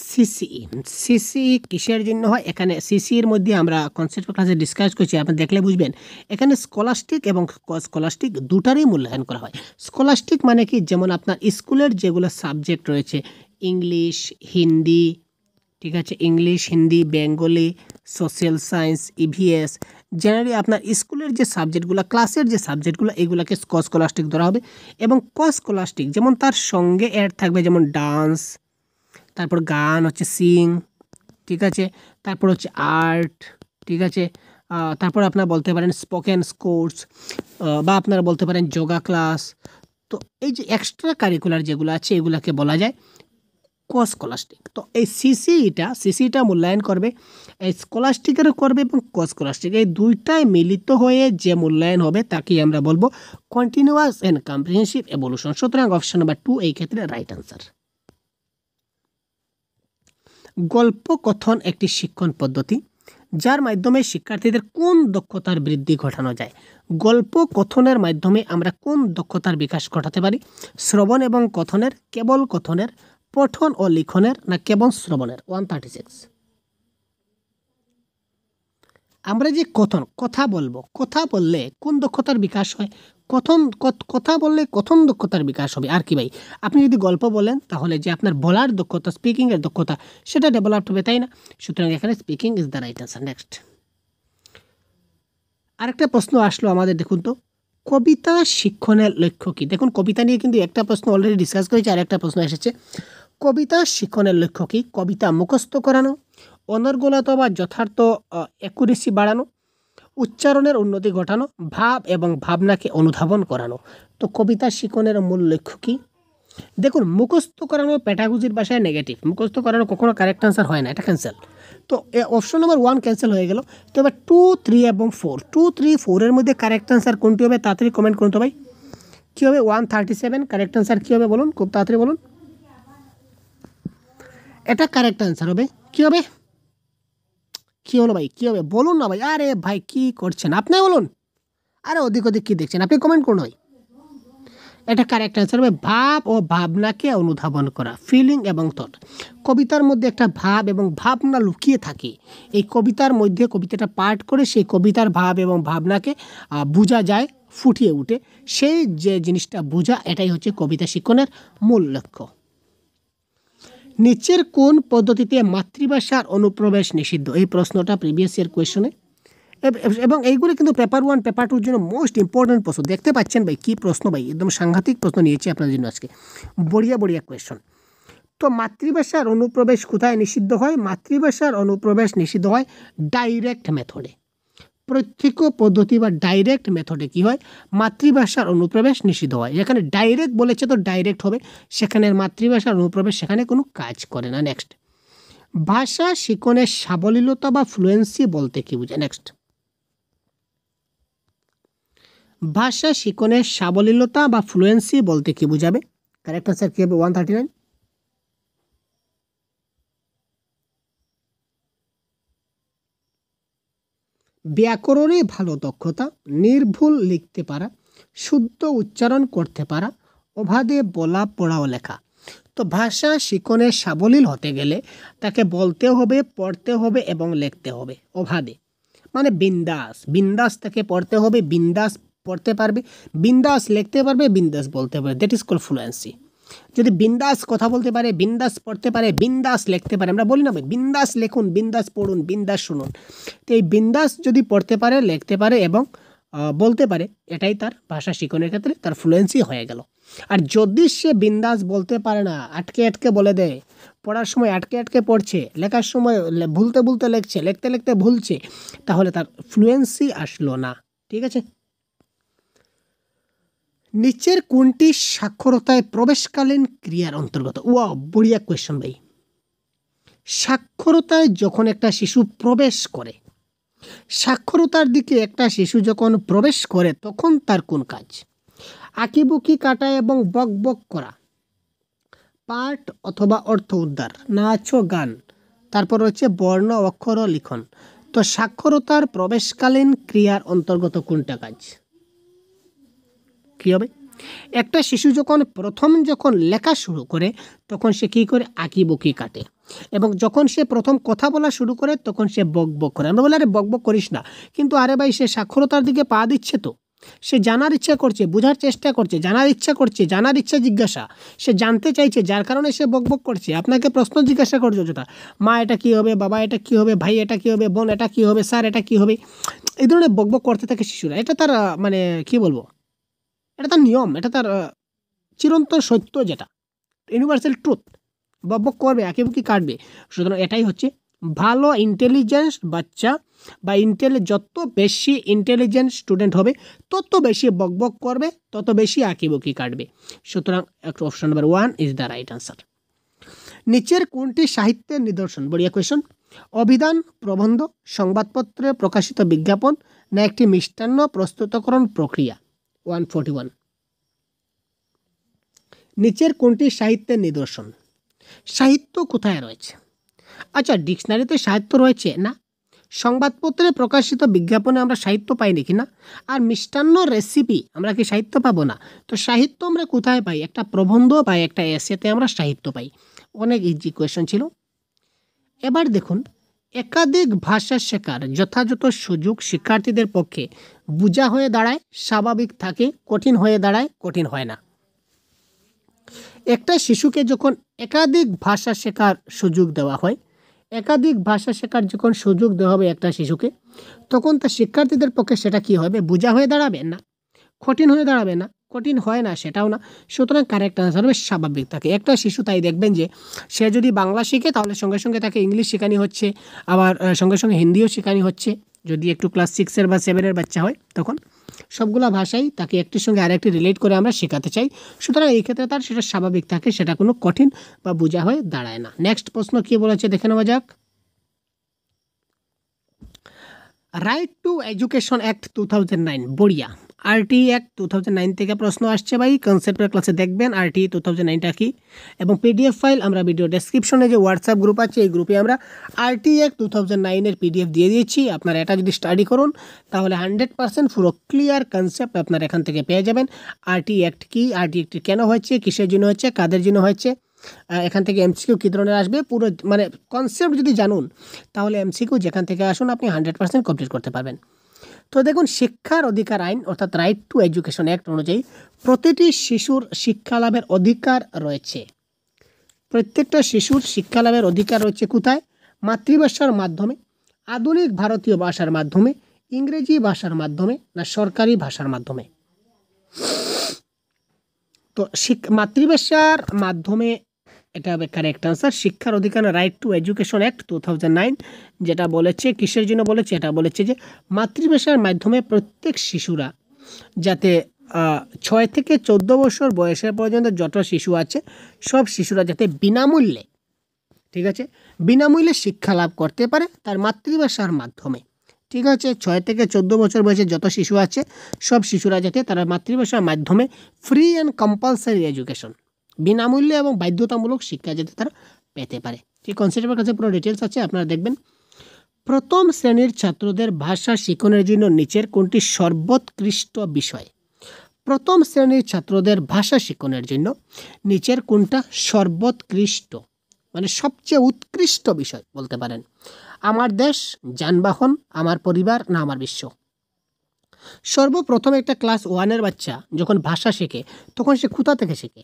সিসিই কিসের জন্য হয়? এখানে সিসির মধ্যে আমরা কনসেপ্ট ক্লাসে ডিসকাস করছি, আপনি দেখলে বুঝবেন। এখানে স্কলাস্টিক এবং স্কলাস্টিক দুটারই মূল্যায়ন করা হয়। স্কলাস্টিক মানে কি? যেমন আপনার স্কুলের যেগুলো সাবজেক্ট রয়েছে, ইংলিশ, হিন্দি, ঠিক আছে, English, Hindi, Bengali, social science, EVS, generally আপনার স্কুলের যে সাবজেক্টগুলো, ক্লাসের যে সাবজেক্টগুলো, এগুলোকে স্কলাস্টিক ধরা হবে। এবং স্কলাস্টিক যেমন তার সঙ্গে অ্যাড থাকবে, যেমন ডান্স, তারপর গান হচ্ছে সিং, ঠিক আছে, তারপর হচ্ছে আর্ট, ঠিক আছে, তারপর আপনারা বলতে পারেন স্পোকেন কোর্স, বা আপনারা বলতে পারেন যোগা ক্লাস। তো এই যে এক্সট্রা কারিকুলার যেগুলো আছে, এগুলাকে বলা যায় স্কলাস্টিক। তো এই সিসিটা মূল্যায়ন করবে, এই স্কলাস্টিকেরও করবে এবং স্কলাস্টিক, এই দুইটাই মিলিত হয়ে যে মূল্যায়ন হবে তাকেই আমরা বলবো কন্টিনিউয়াস অ্যান্ড কম্প্রিহেন্সিভ এভলিউশন। সুতরাং অপশন নাম্বার 2 এই ক্ষেত্রে রাইট আনসার। গল্প কথন একটি শিক্ষণ পদ্ধতি যার মাধ্যমে শিক্ষার্থীদের কোন দক্ষতার বৃদ্ধি ঘটানো যায়? গল্প কথনের মাধ্যমে আমরা কোন দক্ষতার বিকাশ ঘটাতে পারি? শ্রবণ এবং কথনের, কেবল কথনের, পঠন ও লিখনের, না কেবল শ্রবণের? 136। আমরা যে কথা বলবো, কথা বললে কোন দক্ষতার বিকাশ হয়? কথা বললে কথন দক্ষতার বিকাশ হবে। আর কি ভাই, আপনি যদি গল্প বলেন তাহলে যে আপনার বলার দক্ষতা, স্পিকিংয়ের দক্ষতা, সেটা ডেভেলপড হবে, তাই না? সুতরাং এখানে speaking is the right answer. Next, আরেকটা প্রশ্ন আসলো আমাদের, দেখুন তো, কবিতা শিক্ষণের লক্ষ্য কী? দেখুন, কবিতা নিয়ে কিন্তু একটা প্রশ্ন অলরেডি ডিসকাস করেছি, আর একটা প্রশ্ন এসেছে, কবিতা শিক্ষণের লক্ষ্য কী? কবিতা মুখস্থ করানো, অনর্গলতা বা যথার্থ অ্যাকুরেসি বাড়ানো, উচ্চারণের উন্নতি ঘটানো, ভাব এবং ভাবনাকে অনুধাবন করানো। তো কবিতা শিক্ষণের মূল লক্ষ্য কী? দেখুন, মুখস্থ করানো প্যাটাগজির ভাষায় নেগেটিভ, মুখস্থ করানো কখনো কারেক্ট আনসার হয় না, এটা ক্যান্সেল। তো অপশন নাম্বার 1 ক্যান্সেল হয়ে গেল। তো এবার 2, 3 এবং 4, 2, 3, 4 এর মধ্যে কারেক্ট আনসার কোনটি হবে? তাড়াতাড়ি কমেন্ট করুন তো ভাই, কী হবে? 137 কারেক্ট আনসার কী হবে বলুন, খুব তাড়াতাড়ি বলুন। এটা কারেক্ট আনসার হবে। কী হবে? কী হলো ভাই, কী হবে বলুন না ভাই? আরে ভাই কী করছেন আপনি, বলুন। আরে ওদিক কী দেখছেন আপনি, কমেন্ট করুন ভাই। এটা কারেক্ট আনসার হবে ভাব ও ভাবনাকে অনুধাবন করা, ফিলিং এবং থট। কবিতার মধ্যে একটা ভাব এবং ভাবনা লুকিয়ে থাকে। এই কবিতার মধ্যে, কবিতাটা পাঠ করে সেই কবিতার ভাব এবং ভাবনাকে বোঝা যায়, ফুটিয়ে উঠে সেই যে জিনিসটা বোঝা, এটাই হচ্ছে কবিতা শিক্ষণের মূল লক্ষ্য। নিচের কোন পদ্ধতিতে মাতৃভাষার অনুপ্রবেশ নিষিদ্ধ? এই প্রশ্নটা প্রিভিয়াস ইয়ার কোয়েশনে, এবং এইগুলো কিন্তু পেপার 1 পেপার 2 জন্য মোস্ট ইম্পর্টেন্ট প্রশ্ন। দেখতে পাচ্ছেন ভাই কী প্রশ্ন ভাই, একদম সাংঘাতিক প্রশ্ন নিয়েছি আপনাদের জন্য আজকে, বড়িয়া কোয়েশন। তো মাতৃভাষার অনুপ্রবেশ কোথায় নিষিদ্ধ হয়? মাতৃভাষার অনুপ্রবেশ নিষিদ্ধ হয় ডাইরেক্ট মেথডে। প্রত্যক্ষ পদ্ধতি বা ডাইরেক্ট মেথডে কি হয়, মাতৃভাষার অনুপ্রবেশ নিষিদ্ধ হয়। যেখানে ডাইরেক্ট বলেছে তো ডাইরেক্ট হবে, সেখানে মাতৃভাষার অনুপ্রবেশ সেখানে কোনো কাজ করে না। নেক্সট, ভাষা শিখনের সাবলীলতা বা ফ্লুয়েন্সি বলতে কি বোঝায়? নেক্সট, ভাষা শিখনের সাবলীলতা বা ফ্লুয়েন্সি বলতে কি বোঝাবে? কারেক্ট আনসার কি হবে? 139। ব্যাকরণে ভালো দক্ষতা, নির্ভুল লিখতে পারা, শুদ্ধ উচ্চারণ করতে পারা, অবাধে বলা পড়া ও লেখা। তো ভাষা শিখনের সাবলীল হতে গেলে তাকে বলতে হবে, পড়তে হবে এবং লিখতে হবে অবাধে, মানে বিন্দাস। বিন্দাস তাকে পড়তে হবে, বিন্দাস পড়তে পারবে, বিন্দাস লিখতে পারবে, বিন্দাস বলতে পারবে, দ্যাট ইজ কল্ড ফ্লুয়েন্সি। যদি বিন্দাস কথা বলতে পারে, বিন্দাস পড়তে পারে, বিন্দাস লিখতে পারে, আমরা বলি না ভাই বিন্দাস লিখুন, বিন্দাস পড়ুন, বিন্দাস শুনুন, তো এই বিন্দাস যদি পড়তে পারে, লিখতে পারে এবং বলতে পারে, এটাই তার ভাষা শিখনের ক্ষেত্রে তার ফ্লুয়েন্সি হয়ে গেল। আর যদি সে বিন্দাস বলতে পারে না, আটকে আটকে বলে দেয়, পড়ার সময় আটকে আটকে পড়ছে, লেখার সময় ভুলতে ভুলতে লিখছে, লিখতে লিখতে ভুলছে, তাহলে তার ফ্লুয়েন্সি আসলো না। ঠিক আছে, নিচের কোনটি সাক্ষরতায় প্রবেশকালীন ক্রিয়ার অন্তর্গত? ওয়াও, বড়িয়া কোয়েশ্চন ভাই। সাক্ষরতায় যখন একটা শিশু প্রবেশ করে, সাক্ষরতার দিকে একটা শিশু যখন প্রবেশ করে, তখন তার কোন কাজ? আঁকিবুকি কাটা এবং বক বক করা, পাঠ অথবা অর্থ উদ্ধার, নাচ ও গান, তারপর হচ্ছে বর্ণ অক্ষর ও লিখন। তো সাক্ষরতার প্রবেশকালীন ক্রিয়ার অন্তর্গত কোনটা কাজ? কী হবে? একটা শিশু যখন যখন লেখা শুরু করে, তখন সে কী করে? আঁকিবুকি কাটে। এবং যখন সে প্রথম কথা বলা শুরু করে, তখন সে বক বক করে। আমরা বলি আরে বক বক করিস না, কিন্তু আরে ভাই সে সাক্ষরতার দিকে পা দিচ্ছে, তো সে জানার ইচ্ছা করছে, বোঝার চেষ্টা করছে, জানার ইচ্ছা করছে, জানার ইচ্ছা জিজ্ঞাসা, সে জানতে চাইছে, যার কারণে সে বক বক করছে। আপনাকে প্রশ্ন জিজ্ঞাসা করছে যেটা, মা এটা কী হবে, বাবা এটা কী হবে, ভাই এটা কী হবে, বোন এটা কী হবে, স্যার এটা কী হবে, এই ধরনের বক বক করতে থাকে শিশুরা। এটা তার মানে কী বলবো, এটা তার নিয়ম, এটা তার চিরন্তন সত্য, যেটা ইউনিভার্সাল ট্রুথ। বক বক করবে, আঁকিবুকি কাটবে। সুতরাং এটাই হচ্ছে ভালো ইন্টেলিজেন্স বাচ্চা বা যত বেশি ইন্টেলিজেন্ট স্টুডেন্ট হবে, তত বেশি বক বক করবে, তত বেশি আঁকিবুকি কাটবে। সুতরাং option number 1 is the right answer. নিচের কোনটি সাহিত্যের নিদর্শন? বড়িয়া কোয়েশন। অভিধান, প্রবন্ধ, সংবাদপত্রে প্রকাশিত বিজ্ঞাপন, না একটি মিষ্টান্ন প্রস্তুতকরণ প্রক্রিয়া? 141। নিচের কোনটি সাহিত্যের নিদর্শন? সাহিত্য কোথায় রয়েছে? আচ্ছা, ডিকশনারিতে সাহিত্য রয়েছে না। সংবাদপত্রে প্রকাশিত বিজ্ঞাপনে আমরা সাহিত্য পাই নাকি? না। আর মিষ্টান্ন রেসিপি আমরা কি সাহিত্য পাবো না? তো সাহিত্য আমরা কোথায় পাই? একটা প্রবন্ধ বা একটা এসেতে আমরা সাহিত্য পাই। অনেক ইজি কোয়েশ্চন ছিল। এবার দেখুন, একাধিক ভাষা শেখার যথাযথ সুযোগ শিক্ষার্থীদের পক্ষে বোঝা হয়ে দাঁড়ায়, স্বাভাবিক থাকে, কঠিন হয়ে দাঁড়ায়, কঠিন হয় না। একটা শিশুকে যখন একাধিক ভাষা শেখার সুযোগ দেওয়া হয়, একাধিক ভাষা শেখার যখন সুযোগ দেওয়া হবে একটা শিশুকে, তখন তার শিক্ষার্থীদের পক্ষে সেটা কি হবে? বোঝা হয়ে দাঁড়াবে না, কঠিন হয়ে দাঁড়াবে না, কঠিন হয় না সেটাও না। সুতরাং কারেক্ট আনসার হবে স্বাভাবিক থাকে। একটা শিশু তাই দেখবেন যে সে যদি বাংলা শিখে, তাহলে সঙ্গে সঙ্গে তাকে ইংলিশ শেখানি হচ্ছে, আবার সঙ্গে সঙ্গে হিন্দিও শেখানি হচ্ছে। যদি একটু ক্লাস 6 বা 7 বাচ্চা হয়, তখন সবগুলা ভাষাই তাকে একটির সঙ্গে আরেকটি রিলেট করে আমরা শেখাতে চাই। সুতরাং এই ক্ষেত্রে তার সেটা স্বাভাবিক থাকে, সেটা কোনো কঠিন বা বোঝা হয়ে দাঁড়ায় না। নেক্সট প্রশ্ন কি বলেছে দেখে নেওয়া যাক। রাইট টু এডুকেশন অ্যাক্ট 2009, বড়িয়া। আরটি অ্যাক্ট 2009 থেকে প্রশ্ন আসছে ভাই, কনসেপ্টের ক্লাসে দেখবেন আরটি 2009টা কি। এবং পিডিএফ ফাইল আমরা ভিডিও ডেসক্রিপশনে যে হোয়াটসঅ্যাপ গ্রুপ আছে, এই গ্রুপে আমরা আরটি অ্যাক্ট 2009-এর পিডিএফ দিয়ে দিয়েছি। আপনারা এটা যদি স্টাডি করুন, তাহলে 100% পুরো ক্লিয়ার কনসেপ্ট আপনারা এখান থেকে পেয়ে যাবেন। আরটি অ্যাক্ট কি, আরটি অ্যাক্ট কেন হয়েছে, কিসের জন্য হচ্ছে, কাদের জন্য হয়েছে, এখান থেকে এমসিকিউ কী ধরনের আসবে, পুরো মানে কনসেপ্ট যদি জানুন, তাহলে এমসিকিউ যেখান থেকে আসুন আপনি 100% কমপ্লিট করতে পারবেন। তো দেখুন, শিক্ষার অধিকার আইন অর্থাৎ রাইট টু এডুকেশন অ্যাক্ট অনুযায়ী প্রতিটি শিশুর শিক্ষা লাভের অধিকার রয়েছে। প্রত্যেকটা শিশুর শিক্ষা লাভের অধিকার রয়েছে কোথায়? মাতৃভাষার মাধ্যমে, আধুনিক ভারতীয় ভাষার মাধ্যমে, ইংরেজি ভাষার মাধ্যমে, না সরকারি ভাষার মাধ্যমে? তো মাতৃভাষার মাধ্যমে এটা হবে কারেক্ট আনসার। শিক্ষার অধিকার রাইট টু এডুকেশন অ্যাক্ট 2009 যেটা বলেছে কিসের জন্য বলেছে, এটা বলেছে যে মাতৃভাষার মাধ্যমে প্রত্যেক শিশুরা যাতে 6 থেকে 14 বছর বয়সের পর্যন্ত যত শিশু আছে সব শিশুরা যাতে বিনামূল্যে, ঠিক আছে, বিনামূল্যে শিক্ষা লাভ করতে পারে তার মাতৃভাষার মাধ্যমে। ঠিক আছে, 6 থেকে 14 বছর বয়সে যত শিশু আছে সব শিশুরা যাতে তারা মাতৃভাষার মাধ্যমে ফ্রি অ্যান্ড কম্পালসারি এডুকেশন, বিনামূল্যে এবং বাধ্যতামূলক শিক্ষা যাতে তারা পেতে পারে। এই কনসেপ্টের কাছে পুরো ডিটেলস আছে, আপনারা দেখবেন। প্রথম শ্রেণীর ছাত্রদের ভাষা শিখনের জন্য নিচের কোনটি সর্বোৎকৃষ্ট বিষয়? প্রথম শ্রেণীর ছাত্রদের ভাষা শিখনের জন্য নিচের কোনটা সর্বোৎকৃষ্ট, মানে সবচেয়ে উৎকৃষ্ট বিষয় বলতে পারেন? আমার দেশ, যানবাহন, আমার পরিবার না আমার বিশ্ব? সর্বপ্রথম একটা ক্লাস 1-এর বাচ্চা যখন ভাষা শেখে তখন সে কোথা থেকে শেখে?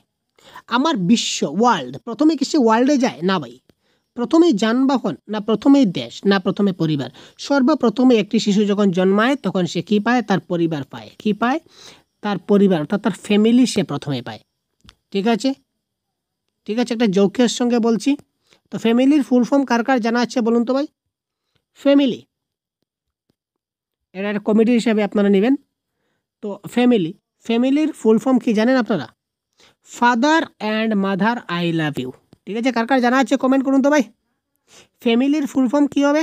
আমার বিশ্ব, ওয়ার্ল্ড। প্রথমে কি সে ওয়ার্ল্ডে যায়? না ভাই। প্রথমেই যানবাহন, না প্রথমেই দেশ, না প্রথমে পরিবার? সর্বপ্রথমে একটি শিশু যখন জন্মায় তখন সে কী পায়? তার পরিবার পায়। কী পায়? তার পরিবার, অর্থাৎ তার ফ্যামিলি সে প্রথমে পায়। ঠিক আছে, ঠিক আছে, একটা যৌক্তিকের সঙ্গে বলছি। তো ফ্যামিলির ফুল ফর্ম কার কার জানা আছে বলুন তো ভাই? ফ্যামিলি, এটা একটা কমেডি হিসাবে আপনারা নেবেন। তো ফ্যামিলির ফুল ফর্ম কি জানেন আপনারা? Father and mother I love you. ঠিক আছে, কার কার জানা আছে কমেন্ট করুন তো ভাই। ফ্যামিলির ফুল ফর্ম কী হবে?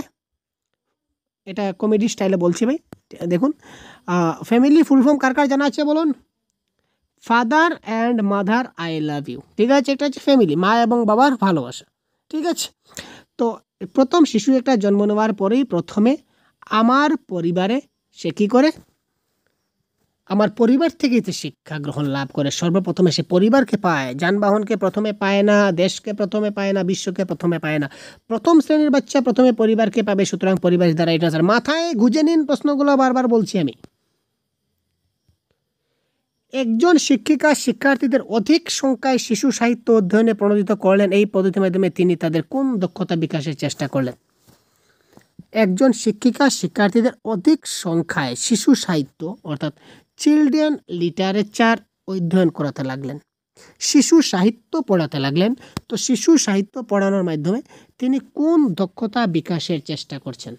এটা কমেডি স্টাইলে বলছি ভাই, দেখুন। ফ্যামিলির ফুল ফর্ম কার কার জানা আছে বলুন? Father and mother I love you. ঠিক আছে, এটা হচ্ছে ফ্যামিলি, মা এবং বাবার ভালোবাসা। ঠিক আছে, তো প্রথম শিশু একটা জন্ম নেওয়ার পরেই প্রথমে আমার পরিবারে সে কী করে? আমার পরিবার থেকেই তো শিক্ষা গ্রহণ লাভ করে। সর্বপ্রথমে সে পরিবারকে পায়, যানবাহনকে প্রথমে পায় না, দেশকে প্রথমে পায় না, বিশ্বকে প্রথমে পায় না। প্রথম শ্রেণীর বাচ্চা প্রথমে পরিবারকে পাবে, সুতরাং পরিবারের দ্বারা এটা স্যার মাথায় গুঁজে নিন, প্রশ্নগুলো বারবার বলছি আমি। একজন শিক্ষিকা শিক্ষার্থীদের অধিক সংখ্যায় শিশু সাহিত্য অধ্যয়নে প্রণোদিত করলেন, এই পদ্ধতির মাধ্যমে তিনি তাদের কোন দক্ষতা বিকাশের চেষ্টা করলেন? একজন শিক্ষিকা শিক্ষার্থীদের অধিক সংখ্যায় শিশু সাহিত্য অর্থাৎ চিলড্রেন লিটারেচার অধ্যয়ন করাতে লাগলেন, শিশু সাহিত্য পড়াতে লাগলেন। তো শিশু সাহিত্য পড়ানোর মাধ্যমে তিনি কোন দক্ষতা বিকাশের চেষ্টা করছেন?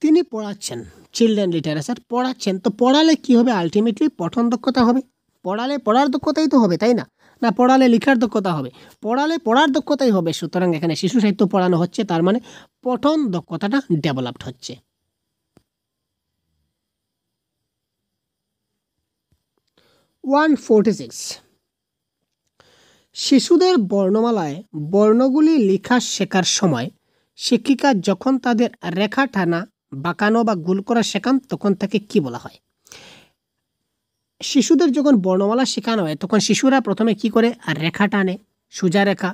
তিনি পড়াচ্ছেন, চিলড্রেন লিটারেচার পড়াচ্ছেন। তো পড়ালে কি হবে? আলটিমেটলি পঠন দক্ষতা হবে। পড়ালে পড়ার দক্ষতাই তো হবে, তাই না? না পড়ালে লেখার দক্ষতা হবে? পড়ালে পড়ার দক্ষতাই হবে। সুতরাং এখানে শিশু সাহিত্য পড়ানো হচ্ছে, তার মানে পঠন দক্ষতাটা ডেভেলপড হচ্ছে। 146, শিশুদের বর্ণমালায় বর্ণগুলি লেখা শেখার সময় শিক্ষিকা যখন তাদের রেখা টানা, বাঁকানো বা গোল করা শেখান তখন তাকে কি বলা হয়? শিশুদের যখন বর্ণমালা শেখানো হয় তখন শিশুরা প্রথমে কি করে? আর রেখা টানে, সোজা রেখা,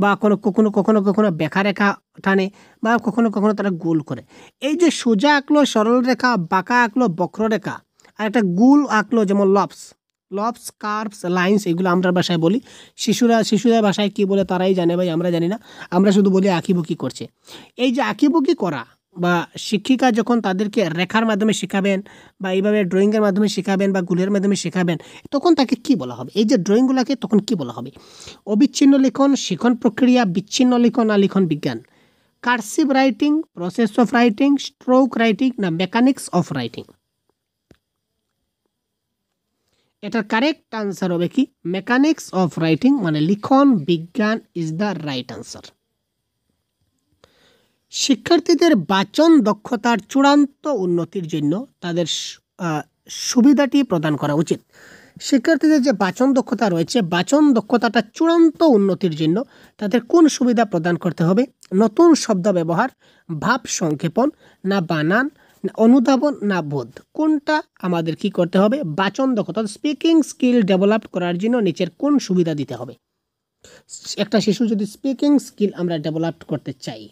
বা কখনো কখনো কখনো বেঁকা রেখা টানে, বা কখনো কখনো তারা গোল করে। এই যে সোজা আঁকলো সরল রেখা, বাঁকা আঁকলো বক্ররেখা, আর একটা গোল আঁকলো যেমন লবস, কার্ভস, লাইন্স, এগুলো আমরা ভাষায় বলি। শিশুদের ভাষায় কি বলে তারাই জানে ভাই, আমরা জানি না। আমরা শুধু বলি আঁকিবুকি করছে। এই যে আঁকিবুকি করা, বা শিক্ষিকা যখন তাদেরকে রেখার মাধ্যমে শেখাবেন বা এইভাবে ড্রয়িংয়ের মাধ্যমে শেখাবেন বা গুলের মাধ্যমে শেখাবেন, তখন তাকে কি বলা হবে? এই যে ড্রয়িংগুলোকে তখন কি বলা হবে? অবিচ্ছিন্ন লিখন, শিখন প্রক্রিয়া, বিচ্ছিন্ন লিখন না লিখন বিজ্ঞান? Cursive writing, process of writing, stroke writing না মেকানিক্স অফ রাইটিং? এটার কারেক্ট আনসার হবে কি? মেকানিক্স অফ রাইটিং, মানে লিখন বিজ্ঞান ইজ দ্য রাইট আনসার। শিক্ষার্থীদের বাচন দক্ষতার চূড়ান্ত উন্নতির জন্য তাদের সুবিধাটি প্রদান করা উচিত। শিক্ষার্থীদের যে বাচন দক্ষতা রয়েছে, বাচন দক্ষতাটা চূড়ান্ত উন্নতির জন্য তাদের কোন সুবিধা প্রদান করতে হবে? নতুন শব্দ ব্যবহার, ভাব সংক্ষেপণ না বানান, না অনুধাবন না বোধ? কোনটা আমাদের কি করতে হবে? বাচন দক্ষতা, স্পিকিং স্কিল ডেভেলপ করার জন্য নিচের কোন সুবিধা দিতে হবে? একটা শিশু যদি স্পিকিং স্কিল আমরা ডেভেলপ করতে চাই,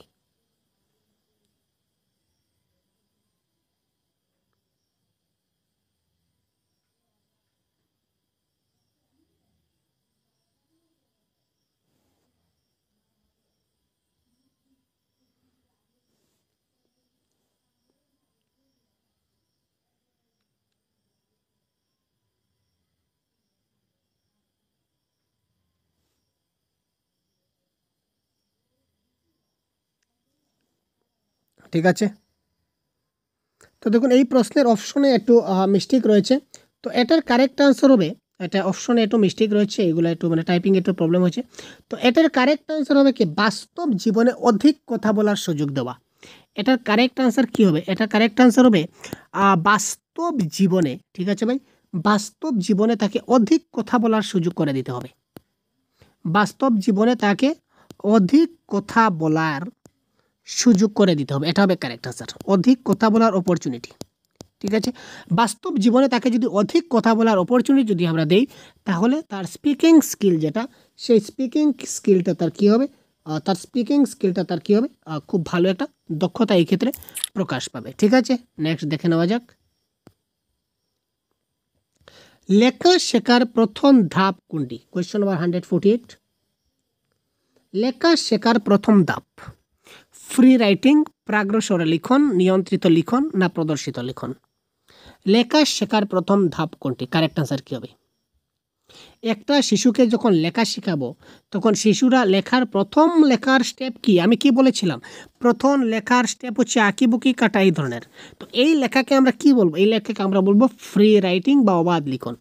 ঠিক আছে। তো দেখুন এই প্রশ্নের অপশনে একটু মিস্টেক রয়েছে, তো এটার কারেক্ট আনসার হবে, এটা অপশনে একটু মিস্টেক রয়েছে, এগুলো একটু মানে টাইপিং একটু প্রবলেম হয়েছে। তো এটার কারেক্ট আনসার হবে কি বাস্তব জীবনে অধিক কথা বলার সুযোগ দেওয়া। এটার কারেক্ট আনসার কি হবে? এটার কারেক্ট আনসার হবে বাস্তব জীবনে, ঠিক আছে ভাই, বাস্তব জীবনে তাকে অধিক কথা বলার সুযোগ করে দিতে হবে। বাস্তব জীবনে তাকে অধিক কথা বলার সুযোগ করে দিতে হবে, এটা হবে কারেক্ট আনসার, অধিক কথা বলার অপরচুনিটি। ঠিক আছে, বাস্তব জীবনে তাকে যদি অধিক কথা বলার অপরচুনিটি যদি আমরা দেই, তাহলে তার স্পিকিং স্কিল যেটা, সেই স্পিকিং স্কিলটা তার কী হবে, তার স্পিকিং স্কিলটা তার কী হবে, খুব ভালো একটা দক্ষতা এই ক্ষেত্রে প্রকাশ পাবে। ঠিক আছে, নেক্সট দেখে নেওয়া যাক। লেখা শেখার প্রথম ধাপ কোনটি? Question number 148। লেখা শেখার প্রথম ধাপ ফ্রি রাইটিং, প্রাগ্রস্বরে লিখন, নিয়ন্ত্রিত লিখন না প্রদর্শিত লিখন? লেখা শেখার প্রথম ধাপ কোনটি? কারেক্ট আনসার কী হবে? একটা শিশুকে যখন লেখা শেখাবো তখন শিশুরা লেখার স্টেপ কি, আমি কি বলেছিলাম, প্রথম লেখার স্টেপ হচ্ছে আঁকিবুকি কাটা, এই ধরনের। তো এই লেখাকে আমরা কি বলবো? এই লেখাকে আমরা বলবো ফ্রি রাইটিং বা অবাধ লিখন।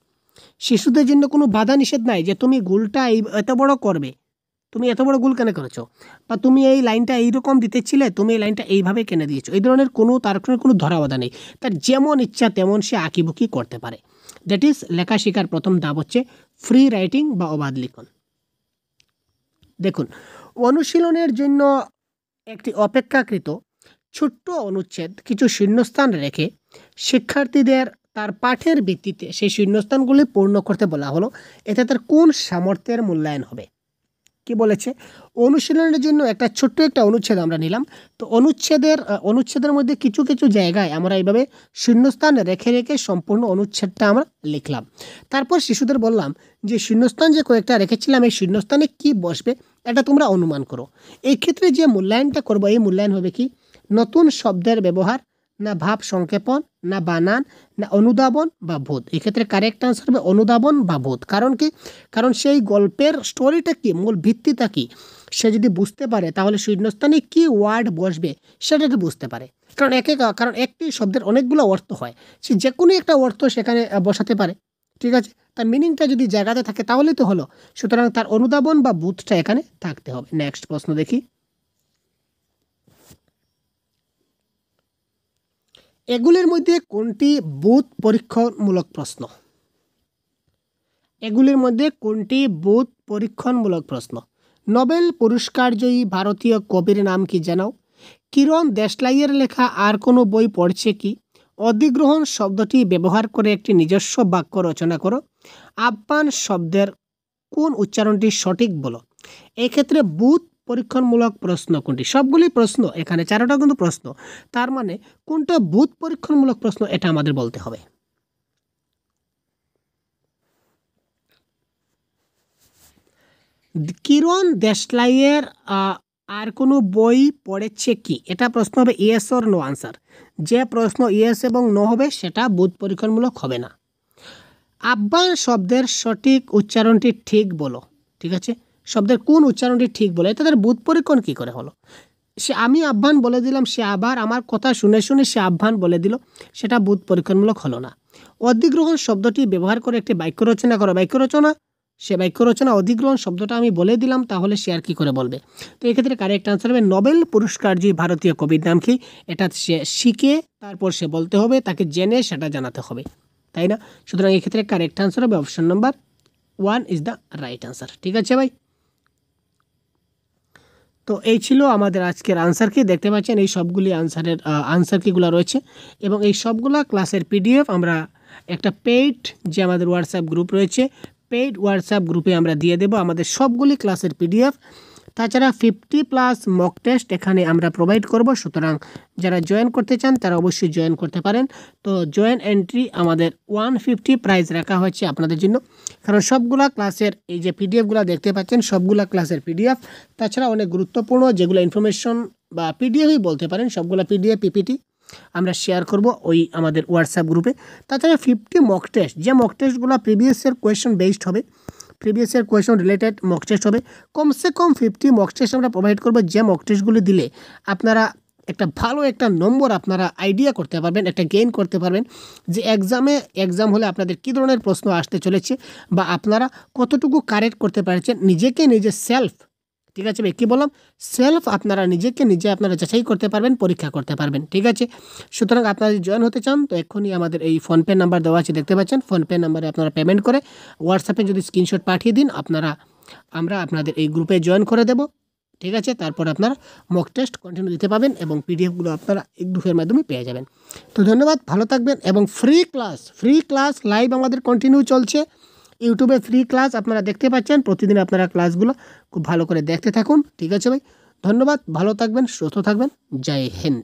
শিশুদের জন্য কোনো বাধা নিষেধ নাই যে তুমি গুলটা এত বড় করবে, তুমি এত বড় গুল কেন করেছো, বা তুমি এই লাইনটা এইরকম দিতেছিলে, তুমি এই লাইনটা এইভাবে কেন দিয়েছো, এই ধরনের তার কোনো ধরা বাধা নেই। তার যেমন ইচ্ছা তেমন সে আঁকিবুকি করতে পারে। দ্যাট ইজ লেখা শেখার প্রথম ধাপ হচ্ছে ফ্রি রাইটিং বা অবাধ লিখন। দেখুন, অনুশীলনের জন্য একটি অপেক্ষাকৃত ছোট্ট অনুচ্ছেদ কিছু শূন্যস্থান রেখে শিক্ষার্থীদের তার পাঠের ভিত্তিতে সেই শূন্যস্থানগুলি পূর্ণ করতে বলা হলো। এতে তার কোন সামর্থ্যের মূল্যায়ন হবে? কি বলেছে? অনুশীলনের জন্য ছোট্ট একটা অনুচ্ছেদ আমরা নিলাম। তো অনুচ্ছেদের মধ্যে কিছু কিছু জায়গায় আমরা এইভাবে শূন্যস্থান রেখে রেখে সম্পূর্ণ অনুচ্ছেদটা আমরা লিখলাম। তারপর শিশুদের বললাম যে শূন্যস্থান যে কয়েকটা রেখেছিলাম, এই শূন্যস্থানে কি বসবে এটা তোমরা অনুমান করো। এই ক্ষেত্রে যে মূল্যায়নটা করবো, এই মূল্যায়ন হবে কি নতুন শব্দের ব্যবহার, না ভাব সংক্ষেপণ, না বানান, না অনুধাবন বা বোধ? এক্ষেত্রে কারেক্ট আনসার হবে অনুধাবন বা বোধ। কারণ কি? কারণ সেই গল্পের স্টোরিটা কি, মূল ভিত্তিটা কি, সে যদি বুঝতে পারে তাহলে শূন্যস্থানে কি ওয়ার্ড বসবে সেটাকে বুঝতে পারে। কারণ একটি শব্দের অনেকগুলো অর্থ হয়, সে যে কোনো একটা অর্থ সেখানে বসাতে পারে। ঠিক আছে, তার মিনিংটা যদি জায়গাতে থাকে তাহলেই তো হলো। সুতরাং তার অনুধাবন বা বোধটা এখানে থাকতে হবে। নেক্সট প্রশ্ন দেখি। এগুলির মধ্যে কোনটি বোধ পরীক্ষণমূলক প্রশ্ন? এগুলির মধ্যে কোনটি বোধ পরীক্ষণমূলক প্রশ্ন? নোবেল পুরস্কারজয়ী ভারতীয় কবির নাম কি জানাও? কিরণ দেশলাইয়ের লেখা আর কোনো বই পড়ছে কি? অধিগ্রহণ শব্দটি ব্যবহার করে একটি নিজস্ব বাক্য রচনা করো। আহ্বান শব্দের কোন উচ্চারণটি সঠিক বলো? এক্ষেত্রে বোধ পরীক্ষণমূলক প্রশ্ন কোনটি? সবগুলি প্রশ্ন, এখানে চারোটা কিন্তু প্রশ্ন, তার মানে কোনটা বোধ পরীক্ষণমূলক প্রশ্ন এটা আমাদের বলতে হবে। কিরণ দেশলাইয়ের আর কোনো বই পড়েছে কি, এটা প্রশ্ন হবে ইয়েস অর নো আনসার। যে প্রশ্ন ইয়েস এবং নো হবে সেটা বোধ পরীক্ষণমূলক হবে না। আহ্বান শব্দের সঠিক উচ্চারণটি ঠিক বলো। ঠিক আছে, শব্দের কোন উচ্চারণটি ঠিক বলো, তাদের বোধ পরীক্ষণ কী করে হলো? আমি আহ্বান বলে দিলাম, সে আবার আমার কথা শুনে শুনে সে আহ্বান বলে দিল, সেটা বোধ পরীক্ষণমূলক হলো না। অধিগ্রহণ শব্দটি ব্যবহার করে একটি বাক্য রচনা করো। সে বাক্য রচনা অধিগ্রহণ শব্দটা আমি বলে দিলাম, তাহলে সে আর কী করে বলবে? তো এক্ষেত্রে কারেক্ট আনসার হবে নোবেল পুরস্কারজয়ী ভারতীয় কবির নাম কি, এটা সে শিখে তারপর সে বলতে হবে, তাকে জেনে সেটা জানাতে হবে, তাই না? সুতরাং এক্ষেত্রে কারেক্ট আনসার হবে option number 1 is the right answer. ঠিক আছে ভাই, তো এই ছিল আমাদের আজকের আনসার কি। দেখতে পাচ্ছেন এই সবগুলি আনসার কিগুলো রয়েছে, এবং এই সবগুলা ক্লাসের পিডিএফ আমরা একটা পেইড যে আমাদের হোয়াটসঅ্যাপ গ্রুপ রয়েছে, পেইড হোয়াটসঅ্যাপ গ্রুপে আমরা দিয়ে দেব আমাদের সবগুলি ক্লাসের পিডিএফ। তাছাড়া 50+ মক টেস্ট এখানে আমরা প্রোভাইড করব। সুতরাং যারা জয়েন করতে চান তারা অবশ্যই জয়েন করতে পারেন। তো জয়েন এন্ট্রি আমাদের 150 প্রাইস রাখা হয়েছে আপনাদের জন্য, কারণ সবগুলা ক্লাসের এই যে পিডিএফগুলো দেখতে পাচ্ছেন সবগুলা ক্লাসের পিডিএফ। তাছাড়া অনেক গুরুত্বপূর্ণ যেগুলো ইনফরমেশন বা পিডিএফই বলতে পারেন, সবগুলা পিডিএফ পিপিটি আমরা শেয়ার করব ওই আমাদের হোয়াটসঅ্যাপ গ্রুপে। তাছাড়া 50 মক টেস্ট, যে মক টেস্টগুলো প্রিভিয়াস ইয়ার কোয়েশ্চন বেসড হবে, previous year question related mock test হবে, কমসে কম 50 মক টেস্ট আমরা প্রোভাইড করবো, যে মক টেস্টগুলি দিলে আপনারা একটা ভালো একটা নম্বর আপনারা আইডিয়া করতে পারবেন, একটা গেইন করতে পারবেন যে এক্সাম হলে আপনাদের কী ধরনের প্রশ্ন আসতে চলেছে বা আপনারা কতটুকু কারেক্ট করতে পারছেন নিজেকে নিজে সেলফ, ঠিক আছে ভাই, কী বললাম, সেলফ আপনারা নিজেকে নিজে আপনারা যাচাই করতে পারবেন, পরীক্ষা করতে পারবেন, ঠিক আছে। সুতরাং আপনারা যদি জয়েন হতে চান তো এক্ষুনি আমাদের এই ফোনপে নাম্বার দেওয়া আছে, দেখতে পাচ্ছেন, ফোনপে নাম্বারে আপনারা পেমেন্ট করে হোয়াটসঅ্যাপে যদি স্ক্রিনশট পাঠিয়ে দিন আমরা আপনাদের এই গ্রুপে জয়েন করে দেব, ঠিক আছে। তারপর আপনারা মক টেস্ট কন্টিনিউ দিতে পাবেন এবং পিডিএফগুলো আপনারা এই গ্রুপের মাধ্যমে পেয়ে যাবেন। তো ধন্যবাদ, ভালো থাকবেন এবং ফ্রি ক্লাস লাইভ আমাদের কন্টিনিউ চলছে ইউটিউবে, ফ্রি ক্লাস আপনারা দেখতে পাচ্ছেন, প্রতিদিন আপনারা ক্লাসগুলো খুব ভালো করে দেখতে থাকুন, ঠিক আছে ভাই। ধন্যবাদ, ভালো থাকবেন, সুস্থ থাকবেন, জয় হিন্দ।